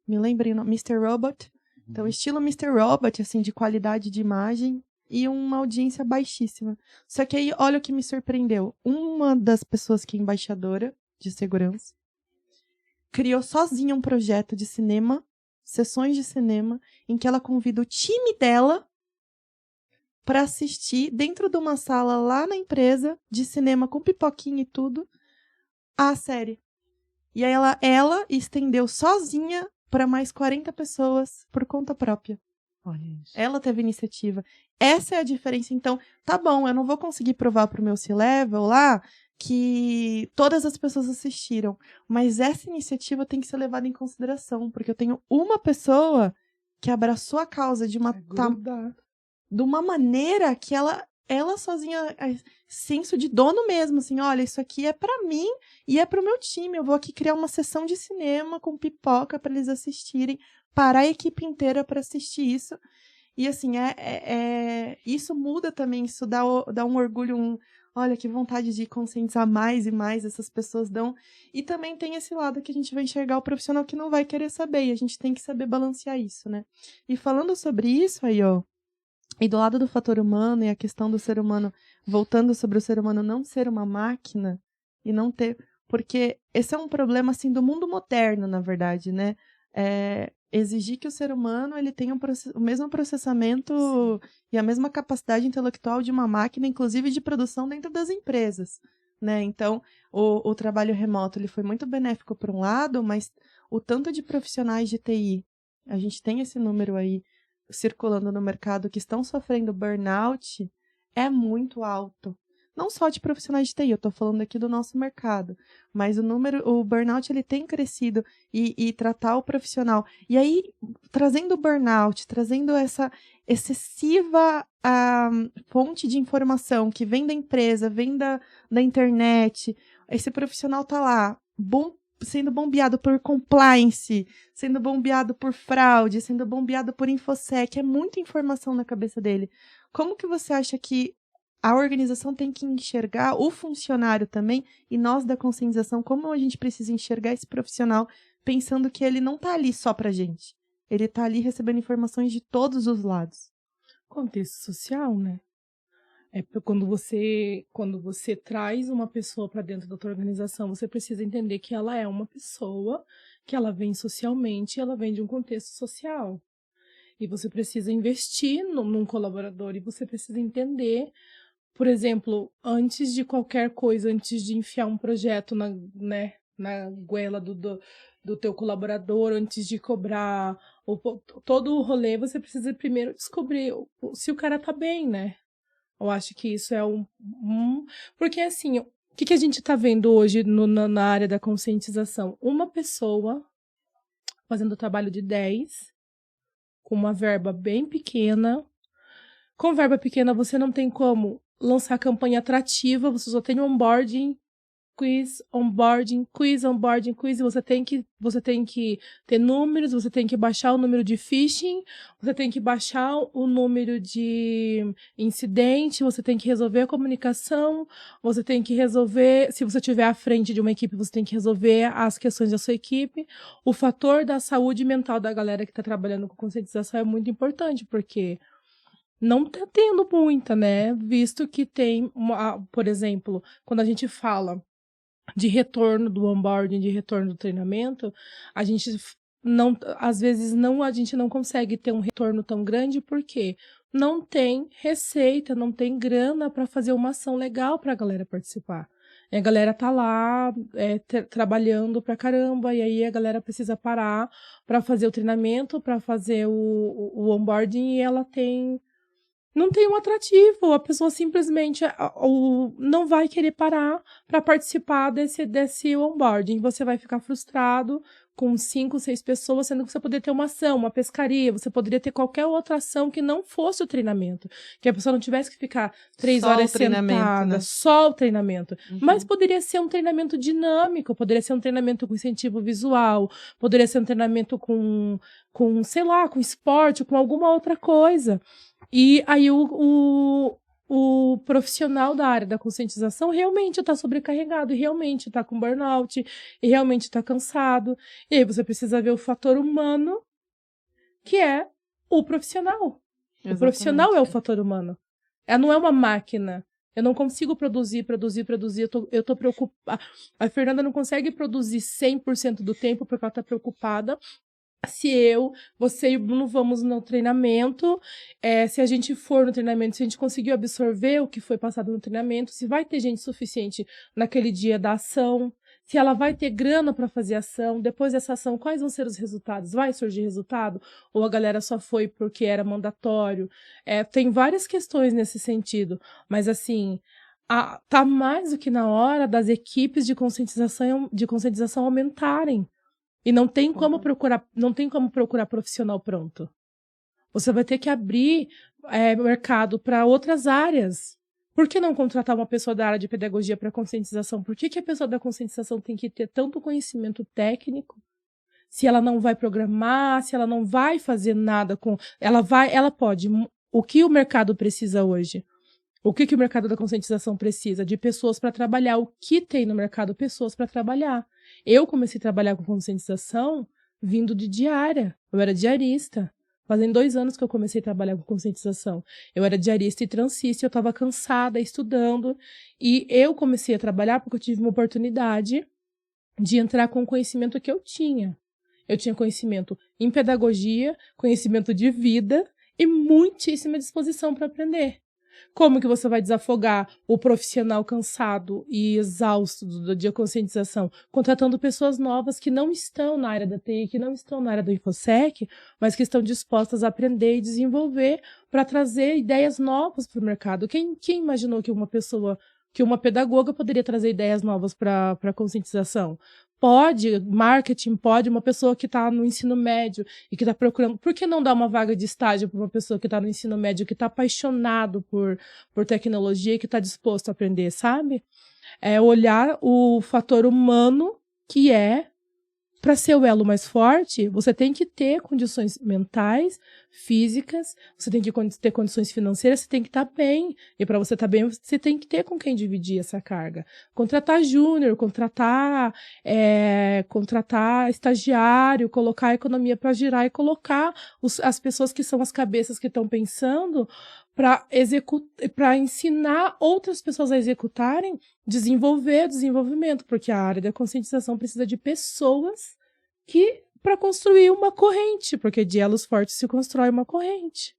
Speaker 1: Me lembrei o nome, Mr. Robot. Então, estilo Mr. Robot, assim, de qualidade de imagem e uma audiência baixíssima. Só que aí, olha o que me surpreendeu. Uma das pessoas que é embaixadora de segurança criou sozinha um projeto de cinema, sessões de cinema, em que ela convida o time dela para assistir dentro de uma sala lá na empresa de cinema com pipoquinha e tudo, a série. E aí ela estendeu sozinha para mais 40 pessoas por conta própria.
Speaker 4: Olha isso.
Speaker 1: Ela teve iniciativa. Essa é a diferença. Então, tá bom, eu não vou conseguir provar pro meu C-Level lá que todas as pessoas assistiram, mas essa iniciativa tem que ser levada em consideração, porque eu tenho uma pessoa que abraçou a causa de uma maneira que ela sozinha, senso de dono mesmo, assim, olha, isso aqui é pra mim e é pro meu time, eu vou aqui criar uma sessão de cinema com pipoca para eles assistirem, parar a equipe inteira para assistir isso. E assim, isso muda também, isso dá um orgulho, olha que vontade de conscientizar mais e mais essas pessoas dão. E também tem esse lado que a gente vai enxergar o profissional que não vai querer saber, e a gente tem que saber balancear isso, né? E falando sobre isso aí, ó, e do lado do fator humano e a questão do ser humano, voltando sobre o ser humano não ser uma máquina e não ter... Porque esse é um problema, assim, do mundo moderno, na verdade, né? Exigir que o ser humano ele tenha o mesmo processamento e a mesma capacidade intelectual de uma máquina, inclusive de produção dentro das empresas, né? Então, o trabalho remoto ele foi muito benéfico por um lado, mas o tanto de profissionais de TI, a gente tem esse número aí circulando no mercado que estão sofrendo burnout, é muito alto. Não só de profissionais de TI, eu estou falando aqui do nosso mercado, mas o burnout ele tem crescido e tratar o profissional. E aí, trazendo o burnout, trazendo essa excessiva fonte de informação que vem da empresa, vem da internet, esse profissional está lá, sendo bombeado por compliance, sendo bombeado por fraude, sendo bombeado por infosec, é muita informação na cabeça dele. Como que você acha que a organização tem que enxergar o funcionário também, e nós da conscientização, como a gente precisa enxergar esse profissional, pensando que ele não está ali só pra gente, ele está ali recebendo informações de todos os lados.
Speaker 2: Contexto social, né? Quando você traz uma pessoa para dentro da tua organização, você precisa entender que ela é uma pessoa, que ela vem socialmente, ela vem de um contexto social. E você precisa investir num colaborador, e você precisa entender, por exemplo, antes de qualquer coisa, antes de enfiar um projeto na goela do teu colaborador, antes de cobrar todo o rolê, você precisa primeiro descobrir se o cara tá bem, né? Eu acho que isso é porque, assim, o que a gente está vendo hoje na área da conscientização? Uma pessoa fazendo o trabalho de 10, com uma verba bem pequena. Com verba pequena, você não tem como lançar campanha atrativa, você só tem onboarding, quiz, e você tem que ter números, você tem que baixar o número de phishing, você tem que baixar o número de incidente, você tem que resolver a comunicação, você tem que resolver, se você estiver à frente de uma equipe, você tem que resolver as questões da sua equipe. O fator da saúde mental da galera que está trabalhando com conscientização é muito importante, porque não está tendo muita, né? Visto que tem, por exemplo, quando a gente fala de retorno do onboarding, de retorno do treinamento, a gente às vezes a gente não consegue ter um retorno tão grande porque não tem receita, não tem grana para fazer uma ação legal para a galera participar. E a galera tá lá trabalhando pra caramba, e aí a galera precisa parar para fazer o treinamento, para fazer o onboarding, e ela não tem um atrativo, a pessoa simplesmente não vai querer parar para participar desse onboarding. Você vai ficar frustrado com 5, 6 pessoas, sendo que você poderia ter uma ação, uma pescaria, você poderia ter qualquer outra ação que não fosse o treinamento, que a pessoa não tivesse que ficar 3 horas sentada, né? Só o treinamento. Uhum. Mas poderia ser um treinamento dinâmico, poderia ser um treinamento com incentivo visual, poderia ser um treinamento com sei lá, com esporte, com alguma outra coisa. E aí o profissional da área da conscientização realmente está sobrecarregado, e realmente está com burnout, e realmente está cansado. E aí você precisa ver o fator humano, que é o profissional. Exatamente. O profissional é o fator humano. Não é uma máquina. Eu não consigo produzir. Eu tô preocupada. A Fernanda não consegue produzir 100% do tempo porque ela está preocupada. Se você e o Bruno vamos no treinamento, se a gente for no treinamento, se a gente conseguiu absorver o que foi passado no treinamento, se vai ter gente suficiente naquele dia da ação, se ela vai ter grana para fazer ação, depois dessa ação, quais vão ser os resultados? Vai surgir resultado? Ou a galera só foi porque era mandatório? Tem várias questões nesse sentido, mas assim, tá mais do que na hora das equipes de conscientização aumentarem. E não tem como procurar profissional pronto. Você vai ter que abrir mercado para outras áreas. Por que não contratar uma pessoa da área de pedagogia para conscientização? Por que a pessoa da conscientização tem que ter tanto conhecimento técnico se ela não vai programar, se ela não vai fazer nada com... Ela pode. O que o mercado precisa hoje? O que o mercado da conscientização precisa? De pessoas para trabalhar. O que tem no mercado? Pessoas para trabalhar. Eu comecei a trabalhar com conscientização vindo de diária. Eu era diarista. Fazem 2 anos que eu comecei a trabalhar com conscientização. Eu era diarista e transista, eu estava cansada, estudando. E eu comecei a trabalhar porque eu tive uma oportunidade de entrar com o conhecimento que eu tinha. Eu tinha conhecimento em pedagogia, conhecimento de vida e muitíssima disposição para aprender. Como que você vai desafogar o profissional cansado e exausto do dia de conscientização? Contratando pessoas novas que não estão na área da TI, que não estão na área do InfoSec, mas que estão dispostas a aprender e desenvolver para trazer ideias novas para o mercado. Quem imaginou que uma pedagoga poderia trazer ideias novas para a conscientização? Pode, marketing pode, uma pessoa que está no ensino médio e que está procurando. Por que não dar uma vaga de estágio para uma pessoa que está no ensino médio, que está apaixonado por tecnologia e que está disposto a aprender, sabe? É olhar o fator humano, que é, para ser o elo mais forte, você tem que ter condições mentais, físicas, você tem que ter condições financeiras, você tem que estar bem. E para você estar bem, você tem que ter com quem dividir essa carga. Contratar júnior, contratar estagiário, colocar a economia para girar e colocar as pessoas que são as cabeças que estão pensando para ensinar outras pessoas a executarem, desenvolvimento, porque a área da conscientização precisa de pessoas para construir uma corrente, porque de elos fortes se constrói uma corrente.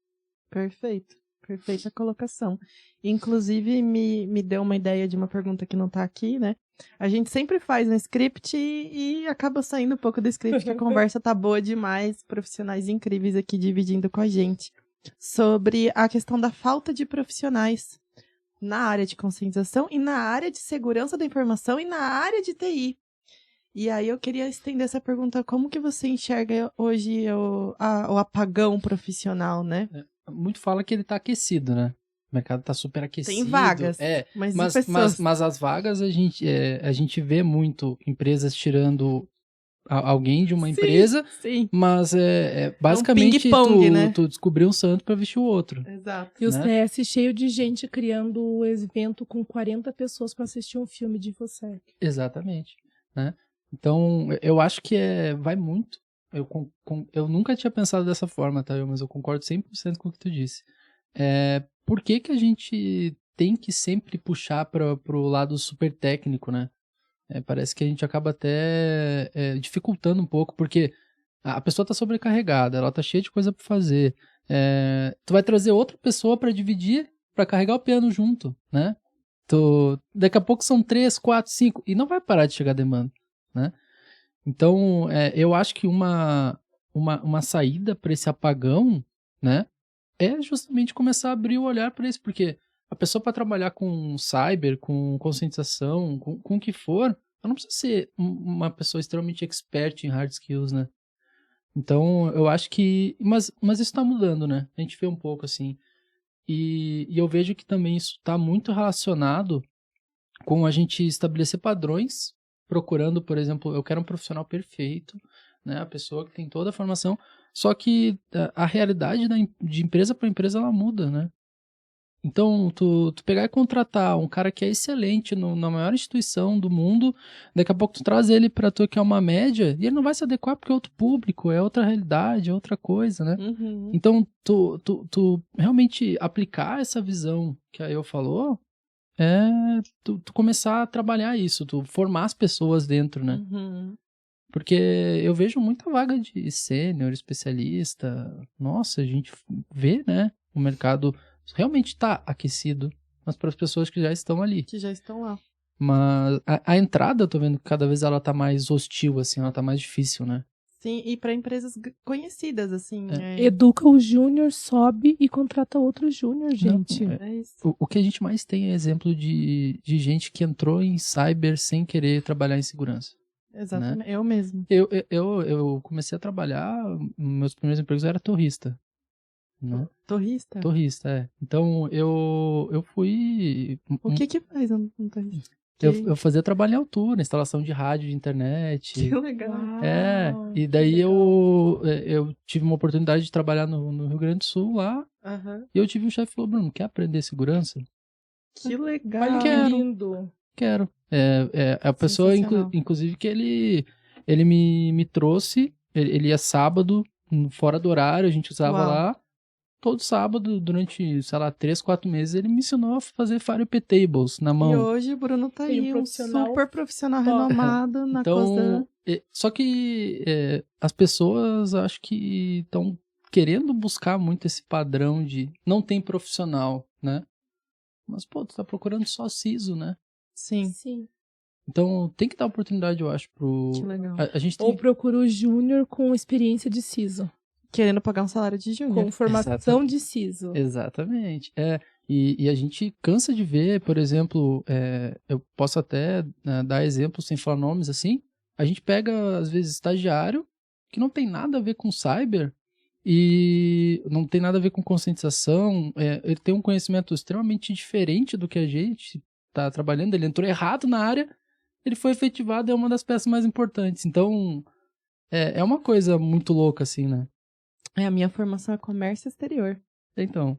Speaker 1: Perfeito. Perfeita colocação. Inclusive, me deu uma ideia de uma pergunta que não está aqui, né? A gente sempre faz um script e acaba saindo um pouco do script, que a conversa tá boa demais, profissionais incríveis aqui dividindo com a gente. Sobre a questão da falta de profissionais na área de conscientização e na área de segurança da informação e na área de TI. E aí eu queria estender essa pergunta, como que você enxerga hoje o apagão profissional, né?
Speaker 3: Muito fala que ele tá aquecido, né? O mercado tá super aquecido.
Speaker 1: Tem vagas,
Speaker 3: mas as vagas a gente vê muito empresas tirando alguém de uma empresa,
Speaker 1: sim.
Speaker 3: Mas basicamente
Speaker 1: né?
Speaker 3: tu descobriu um santo pra vestir o outro.
Speaker 1: Exato.
Speaker 2: E o CS cheio de gente criando o evento com 40 pessoas para assistir um filme de InfoSec.
Speaker 3: Exatamente, né? Então, eu acho que vai muito. Eu nunca tinha pensado dessa forma, tá? Mas eu concordo 100% com o que tu disse. Por que a gente tem que sempre puxar pro lado super técnico, né? Parece que a gente acaba até dificultando um pouco, porque a pessoa tá sobrecarregada, ela tá cheia de coisa pra fazer. Tu vai trazer outra pessoa pra dividir, pra carregar o piano junto, né? Daqui a pouco são 3, 4, 5, e não vai parar de chegar demanda, né? Então, eu acho que uma saída para esse apagão, né, é justamente começar a abrir o olhar para isso, porque a pessoa para trabalhar com cyber, com conscientização, com o que for, ela não precisa ser uma pessoa extremamente expert em hard skills, né? Então, eu acho que... Mas isso está mudando, né? A gente vê um pouco assim. E eu vejo que também isso está muito relacionado com a gente estabelecer padrões, procurando, por exemplo, eu quero um profissional perfeito, né? A pessoa que tem toda a formação, só que a realidade de empresa para empresa, ela muda, né? Então, tu pegar e contratar um cara que é excelente na maior instituição do mundo, daqui a pouco tu traz ele pra tu que é uma média, e ele não vai se adequar porque é outro público, é outra realidade, é outra coisa, né?
Speaker 1: Uhum.
Speaker 3: Então, tu realmente aplicar essa visão que a Eu falou, tu começar a trabalhar isso, tu formar as pessoas dentro, né?
Speaker 1: Uhum.
Speaker 3: Porque eu vejo muita vaga de sênior, especialista, nossa, a gente vê, né? O mercado realmente está aquecido, mas para as pessoas que já estão ali.
Speaker 1: Que já estão lá.
Speaker 3: Mas a entrada, eu tô vendo que cada vez ela tá mais hostil, assim, ela tá mais difícil, né?
Speaker 1: Sim, e para empresas conhecidas, assim.
Speaker 2: Educa o júnior, sobe e contrata outro júnior, gente.
Speaker 3: Não,
Speaker 1: É isso.
Speaker 3: O que a gente mais tem é exemplo de gente que entrou em cyber sem querer trabalhar em segurança.
Speaker 1: Exatamente,
Speaker 3: né?
Speaker 1: Eu mesmo.
Speaker 3: Eu comecei a trabalhar, meus primeiros empregos eu era torrista. Né?
Speaker 1: Torrista?
Speaker 3: Torrista, Então, eu fui...
Speaker 1: O que faz um torrista?
Speaker 3: Eu fazia trabalho em altura, instalação de rádio, de internet.
Speaker 1: Que legal.
Speaker 3: E daí eu tive uma oportunidade de trabalhar no Rio Grande do Sul lá. E eu tive um chefe que falou, Bruno, quer aprender segurança?
Speaker 1: Que legal.
Speaker 2: Olha que
Speaker 3: Quero.
Speaker 2: lindo.
Speaker 3: Quero. A pessoa, inclusive, que ele me trouxe, ele ia sábado, fora do horário, a gente usava lá. Todo sábado, durante, sei lá, 3, 4 meses, ele me ensinou a fazer FireP Tables na mão.
Speaker 1: E hoje o Bruno tá aí, um super profissional renomado na Cosan.
Speaker 3: Só que as pessoas, acho que estão querendo buscar muito esse padrão de não tem profissional, né? Mas, pô, tu tá procurando só CISO, né?
Speaker 1: Sim.
Speaker 3: Então, tem que dar oportunidade, eu acho,
Speaker 1: Que legal.
Speaker 3: A gente
Speaker 2: Ou procura o júnior com experiência de CISO.
Speaker 1: Querendo pagar um salário de júnior.
Speaker 2: Com formação de CISO.
Speaker 3: Exatamente. E a gente cansa de ver, por exemplo, eu posso até dar exemplos sem falar nomes assim. A gente pega, às vezes, estagiário que não tem nada a ver com cyber e não tem nada a ver com conscientização. Ele tem um conhecimento extremamente diferente do que a gente está trabalhando. Ele entrou errado na área, ele foi efetivado, é uma das peças mais importantes. Então, é uma coisa muito louca, assim, né?
Speaker 1: A minha formação é comércio exterior.
Speaker 3: Então,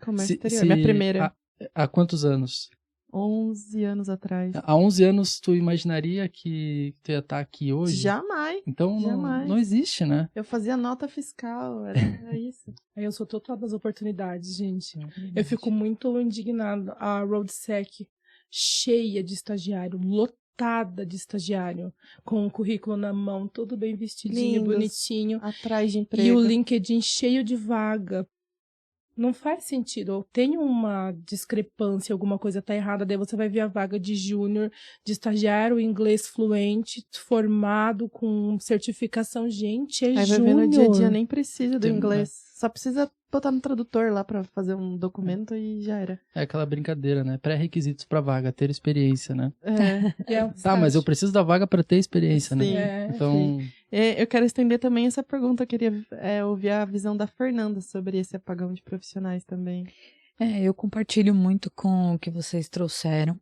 Speaker 1: comércio exterior, minha primeira.
Speaker 3: Há quantos anos?
Speaker 1: 11 anos atrás.
Speaker 3: Há 11 anos tu imaginaria que tu ia estar aqui hoje?
Speaker 1: Jamais.
Speaker 3: Então não existe, né?
Speaker 1: Eu fazia nota fiscal, era isso.
Speaker 2: Eu sou total das oportunidades, gente. Eu fico muito indignada. A RoadSec cheia de estagiário, lotada de estagiário, com o currículo na mão, todo bem vestidinho,
Speaker 1: lindos, bonitinho, atrás de emprego.
Speaker 2: E o LinkedIn cheio de vaga. Não faz sentido. Ou tem uma discrepância, alguma coisa tá errada, daí você vai ver a vaga de júnior, de estagiário, inglês fluente, formado, com certificação. Gente,
Speaker 1: Aí
Speaker 2: júnior.
Speaker 1: vai ver no dia a dia, nem precisa do inglês. Só precisa botar no tradutor lá pra fazer um documento e já era.
Speaker 3: É aquela brincadeira, né? Pré-requisitos pra vaga, ter experiência, né? Mas eu preciso da vaga pra ter experiência,
Speaker 1: sim,
Speaker 3: né? Então...
Speaker 1: Eu quero estender também essa pergunta. Eu queria ouvir a visão da Fernanda sobre esse apagão de profissionais também.
Speaker 4: Eu compartilho muito com o que vocês trouxeram.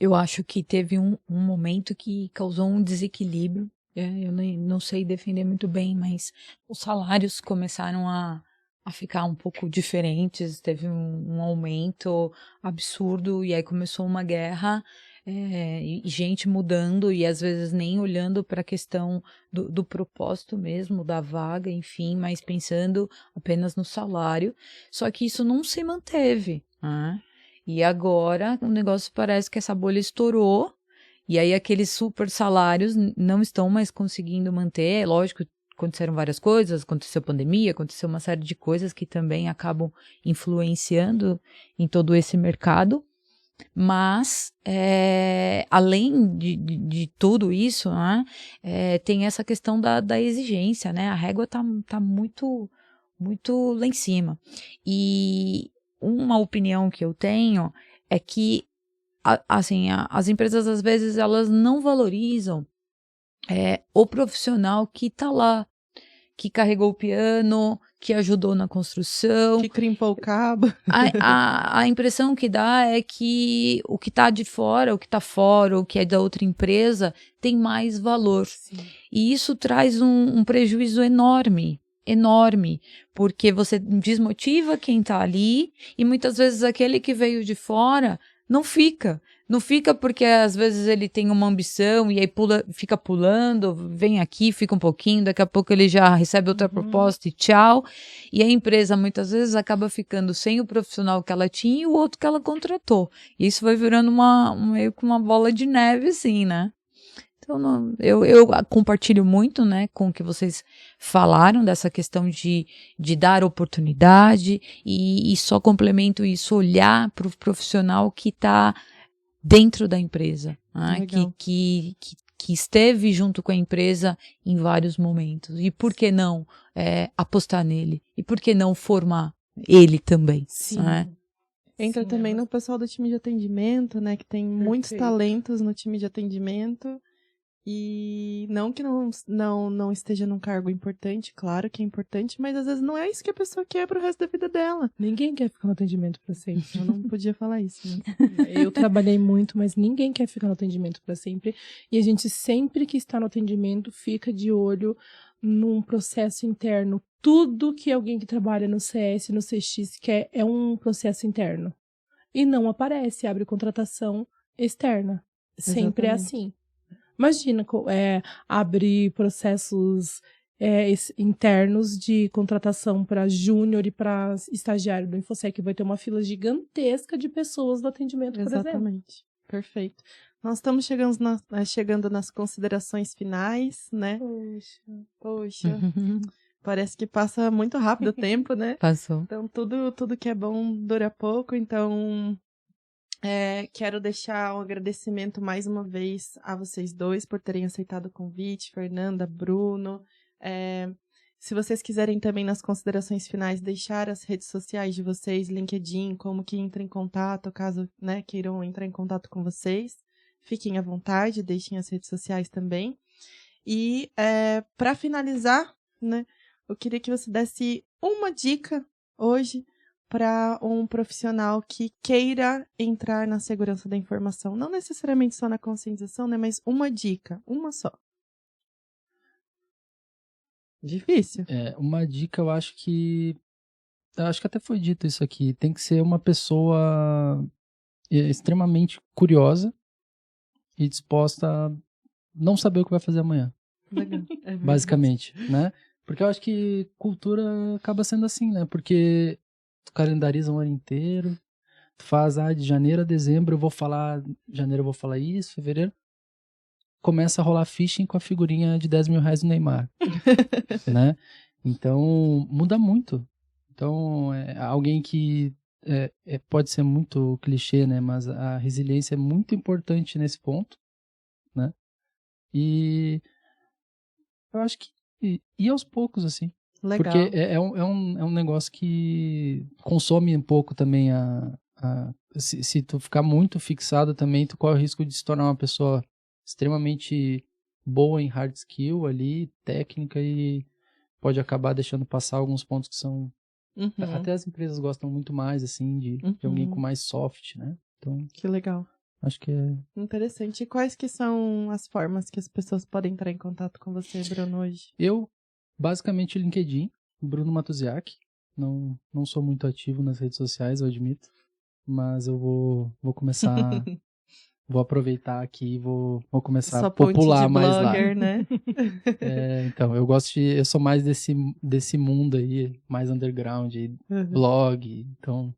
Speaker 4: Eu acho que teve um momento que causou um desequilíbrio. Eu não sei defender muito bem, mas os salários começaram a ficar um pouco diferentes. Teve um aumento absurdo e aí começou uma guerra. E gente mudando e às vezes nem olhando para a questão do propósito mesmo, da vaga, enfim, mas pensando apenas no salário. Só que isso não se manteve, né? E agora o negócio parece que essa bolha estourou e aí aqueles super salários não estão mais conseguindo manter. Lógico, aconteceram várias coisas, aconteceu pandemia, aconteceu uma série de coisas que também acabam influenciando em todo esse mercado. Mas, além de tudo isso, né, tem essa questão da exigência, né? A régua tá muito, muito lá em cima. E uma opinião que eu tenho é que, as empresas, às vezes, elas não valorizam o profissional que tá lá, que carregou o piano, que ajudou na construção.
Speaker 1: Que crimpou o cabo.
Speaker 4: A impressão que dá é que o que está de fora, o que está fora, o que é da outra empresa, tem mais valor.
Speaker 2: Sim.
Speaker 4: E isso traz um prejuízo enorme, porque você desmotiva quem está ali e muitas vezes aquele que veio de fora não fica. Não fica porque às vezes ele tem uma ambição e aí fica pulando, vem aqui, fica um pouquinho, daqui a pouco ele já recebe outra proposta e tchau. E a empresa muitas vezes acaba ficando sem o profissional que ela tinha e o outro que ela contratou. E isso vai virando meio que uma bola de neve, assim, né? Então, eu compartilho muito, né, com o que vocês falaram dessa questão de dar oportunidade e só complemento isso, olhar para o profissional que está dentro da empresa, né? que esteve junto com a empresa em vários momentos. E por que não apostar nele? E por que não formar ele também?
Speaker 2: Sim.
Speaker 4: Né?
Speaker 1: Entra também no pessoal do time de atendimento, né? Que tem muitos talentos no time de atendimento. E não que não esteja num cargo importante, claro que é importante, mas às vezes não é isso que a pessoa quer pro resto da vida dela.
Speaker 2: Ninguém quer ficar no atendimento para sempre.
Speaker 1: Eu não podia falar isso, né?
Speaker 2: Eu trabalhei muito, mas ninguém quer ficar no atendimento para sempre. E a gente sempre que está no atendimento fica de olho num processo interno. Tudo que alguém que trabalha no CS, no CX quer é um processo interno. E não aparece, abre contratação externa. Sempre é assim. Imagina, abrir processos internos de contratação para júnior e para estagiário do Infosec. Vai ter uma fila gigantesca de pessoas do atendimento, por exemplo.
Speaker 1: Exatamente. Perfeito. Nós estamos chegando nas considerações finais, né? Poxa. Parece que passa muito rápido o tempo, né?
Speaker 4: Passou.
Speaker 1: Então, tudo que é bom dura pouco. Então, quero deixar um agradecimento mais uma vez a vocês dois por terem aceitado o convite, Fernanda, Bruno. Se vocês quiserem também, nas considerações finais, deixar as redes sociais de vocês, LinkedIn, como que entra em contato, caso, né, queiram entrar em contato com vocês, fiquem à vontade, deixem as redes sociais também. E, para finalizar, né, eu queria que você desse uma dica hoje para um profissional que queira entrar na segurança da informação. Não necessariamente só na conscientização, né? Mas uma dica, uma só. Difícil.
Speaker 3: Uma dica, eu acho que até foi dito isso aqui. Tem que ser uma pessoa extremamente curiosa e disposta a não saber o que vai fazer amanhã.
Speaker 1: Legal.
Speaker 3: Basicamente, né? Porque eu acho que cultura acaba sendo assim, né? Porque tu calendariza um ano inteiro, tu faz, de janeiro a dezembro janeiro eu vou falar isso, fevereiro, começa a rolar phishing com a figurinha de 10 mil reais do Neymar, né? Então, muda muito. Então, alguém que pode ser muito clichê, né? Mas a resiliência é muito importante nesse ponto, né? E eu acho que e aos poucos, assim.
Speaker 1: Legal.
Speaker 3: Porque é um negócio que consome um pouco também se tu ficar muito fixado também, tu corre o risco de se tornar uma pessoa extremamente boa em hard skill ali, técnica, e pode acabar deixando passar alguns pontos que são... Até as empresas gostam muito mais, assim, de alguém com mais soft, né? Então,
Speaker 1: que legal.
Speaker 3: Acho que é...
Speaker 1: Interessante. E quais que são as formas que as pessoas podem entrar em contato com você, Bruno, hoje?
Speaker 3: Eu, basicamente, LinkedIn, Bruno Matuziak. Não sou muito ativo nas redes sociais, eu admito. Mas eu vou começar... vou aproveitar aqui e vou começar a popular mais lá.
Speaker 1: Né?
Speaker 3: Então, eu sou mais desse mundo aí, mais underground, blog, então...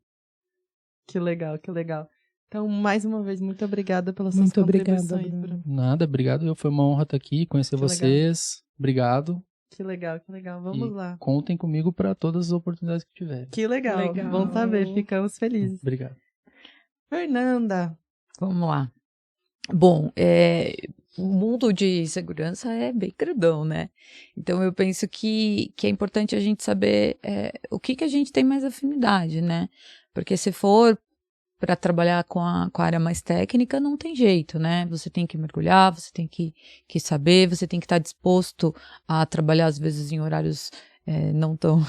Speaker 1: Que legal, que legal. Então, mais uma vez, muito obrigada pelas suas contribuições, Bruno.
Speaker 3: Nada, obrigado. Foi uma honra estar aqui, conhecer vocês. Legal. Obrigado.
Speaker 1: Que legal, que legal. Vamos lá.
Speaker 3: Contem comigo para todas as oportunidades que tiverem.
Speaker 1: Que legal. Bom saber, ficamos felizes.
Speaker 3: Obrigado.
Speaker 1: Fernanda.
Speaker 4: Vamos lá. Bom, o mundo de segurança é bem grandão, né? Então, eu penso que é importante a gente saber o que a gente tem mais afinidade, né? Porque se for para trabalhar com a área mais técnica, não tem jeito, né? Você tem que mergulhar, você tem que saber, você tem que estar disposto a trabalhar, às vezes, em horários não tão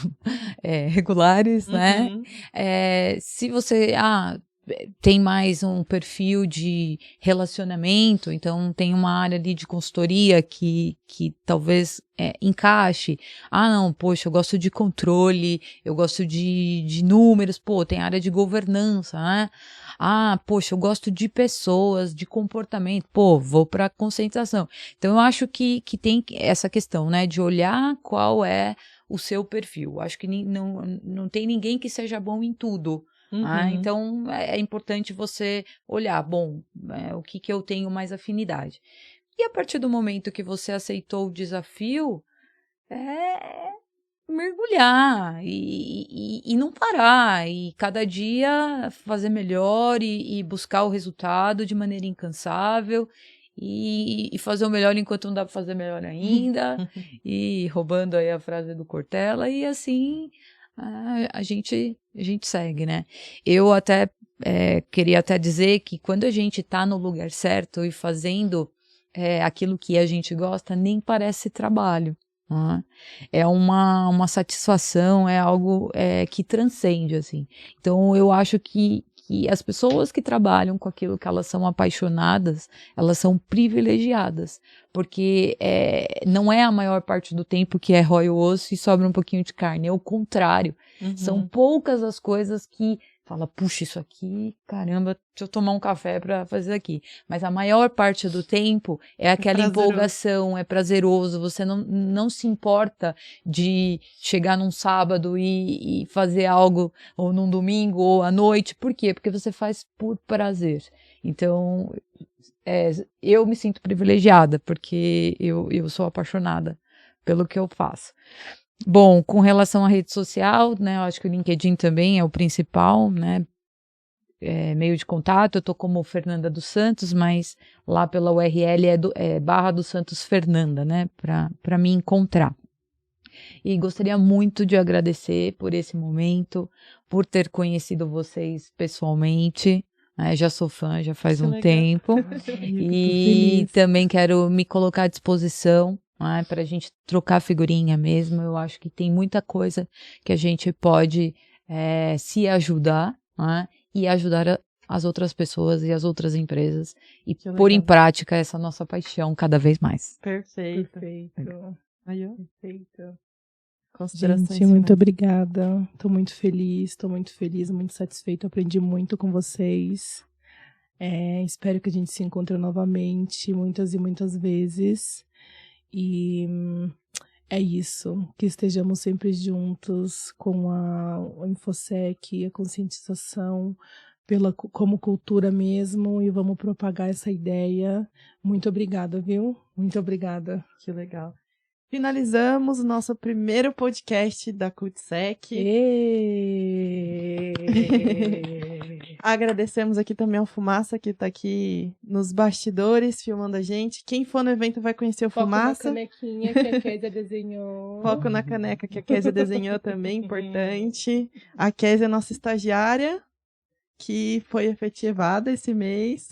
Speaker 4: regulares, né? Se você tem mais um perfil de relacionamento, então tem uma área ali de consultoria que talvez encaixe. Não, poxa, eu gosto de controle, eu gosto de números, tem área de governança, né? Poxa, eu gosto de pessoas, de comportamento, vou para conscientização. Então, eu acho que tem essa questão, né, de olhar qual é o seu perfil. Acho que não tem ninguém que seja bom em tudo. Então, é importante você olhar, o que eu tenho mais afinidade. E a partir do momento que você aceitou o desafio, mergulhar e não parar, e cada dia fazer melhor e buscar o resultado de maneira incansável, e fazer o melhor enquanto não dá para fazer melhor ainda, e roubando aí a frase do Cortella, e assim... a gente segue, né? Eu até queria até dizer que quando a gente está no lugar certo e fazendo aquilo que a gente gosta, nem parece trabalho. Né? É uma satisfação, é algo que transcende, assim. Então, eu acho que as pessoas que trabalham com aquilo que elas são apaixonadas, elas são privilegiadas, porque não é a maior parte do tempo que rói o osso e sobra um pouquinho de carne, é o contrário. São poucas as coisas que fala, puxa, isso aqui, caramba, deixa eu tomar um café para fazer aqui. Mas a maior parte do tempo é aquela empolgação, é prazeroso, você não se importa de chegar num sábado e fazer algo, ou num domingo, ou à noite. Por quê? Porque você faz por prazer. Então, eu me sinto privilegiada, porque eu sou apaixonada pelo que eu faço. Bom, com relação à rede social, né, eu acho que o LinkedIn também é o principal, né, meio de contato. Eu tô como Fernanda dos Santos, mas lá pela URL é Barra dos Santos Fernanda, né, para me encontrar. E gostaria muito de agradecer por esse momento, por ter conhecido vocês pessoalmente. Já sou fã, já faz um tempo. E também quero me colocar à disposição para a gente trocar figurinha mesmo. Eu acho que tem muita coisa que a gente pode se ajudar e ajudar as outras pessoas e as outras empresas e pôr em prática essa nossa paixão cada vez mais.
Speaker 1: Perfeito.
Speaker 2: Perfeito. Gente, muito obrigada. Estou muito feliz, muito satisfeita. Aprendi muito com vocês. Espero que a gente se encontre novamente, muitas e muitas vezes. E é isso, que estejamos sempre juntos com a InfoSec, a conscientização como cultura mesmo, e vamos propagar essa ideia. Muito obrigada, viu? Muito obrigada.
Speaker 1: Que legal. Finalizamos o nosso primeiro podcast da CultSec. Agradecemos aqui também ao Fumaça, que está aqui nos bastidores, filmando a gente. Quem for no evento vai conhecer o Fumaça.
Speaker 2: Foco na canequinha que a Kézia desenhou.
Speaker 1: Foco na caneca que a Kézia desenhou também, importante. A Kézia é nossa estagiária, que foi efetivada esse mês.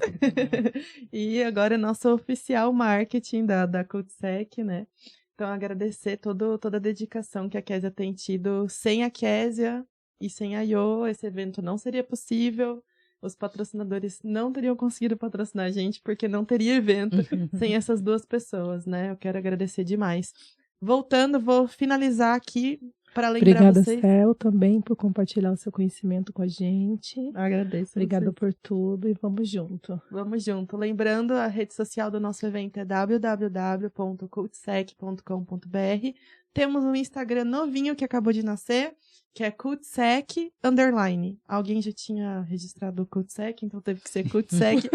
Speaker 1: E agora é nosso oficial marketing da CultSec, né? Então, agradecer toda a dedicação que a Kézia tem tido. Sem a Kézia e sem a Iô, esse evento não seria possível. Os patrocinadores não teriam conseguido patrocinar a gente, porque não teria evento sem essas duas pessoas, né? Eu quero agradecer demais. Voltando, vou finalizar aqui para lembrar vocês.
Speaker 2: Obrigada, Cel, também por compartilhar o seu conhecimento com a gente.
Speaker 1: Agradeço.
Speaker 2: Obrigada por tudo e vamos junto.
Speaker 1: Vamos junto. Lembrando, a rede social do nosso evento é www.cultsec.com.br. Temos um Instagram novinho que acabou de nascer, que é cultsec_. Alguém já tinha registrado o cultsec, então teve que ser cultsec_.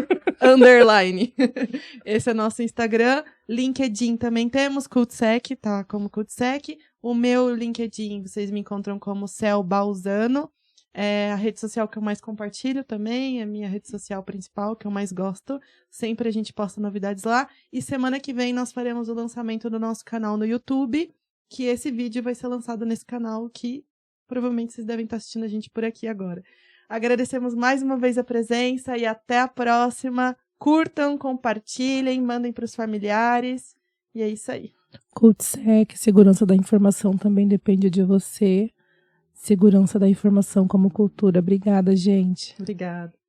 Speaker 1: Esse é nosso Instagram. LinkedIn também temos, cultsec, tá como cultsec. O meu LinkedIn, vocês me encontram como Cel Balzano. É a rede social que eu mais compartilho também, é a minha rede social principal, que eu mais gosto. Sempre a gente posta novidades lá. E semana que vem nós faremos o lançamento do nosso canal no YouTube, que esse vídeo vai ser lançado nesse canal, que provavelmente vocês devem estar assistindo a gente por aqui agora. Agradecemos mais uma vez a presença e até a próxima. Curtam, compartilhem, mandem para os familiares. E é isso aí.
Speaker 2: CultSec, segurança da informação também depende de você. Segurança da informação como cultura. Obrigada, gente.
Speaker 1: Obrigada.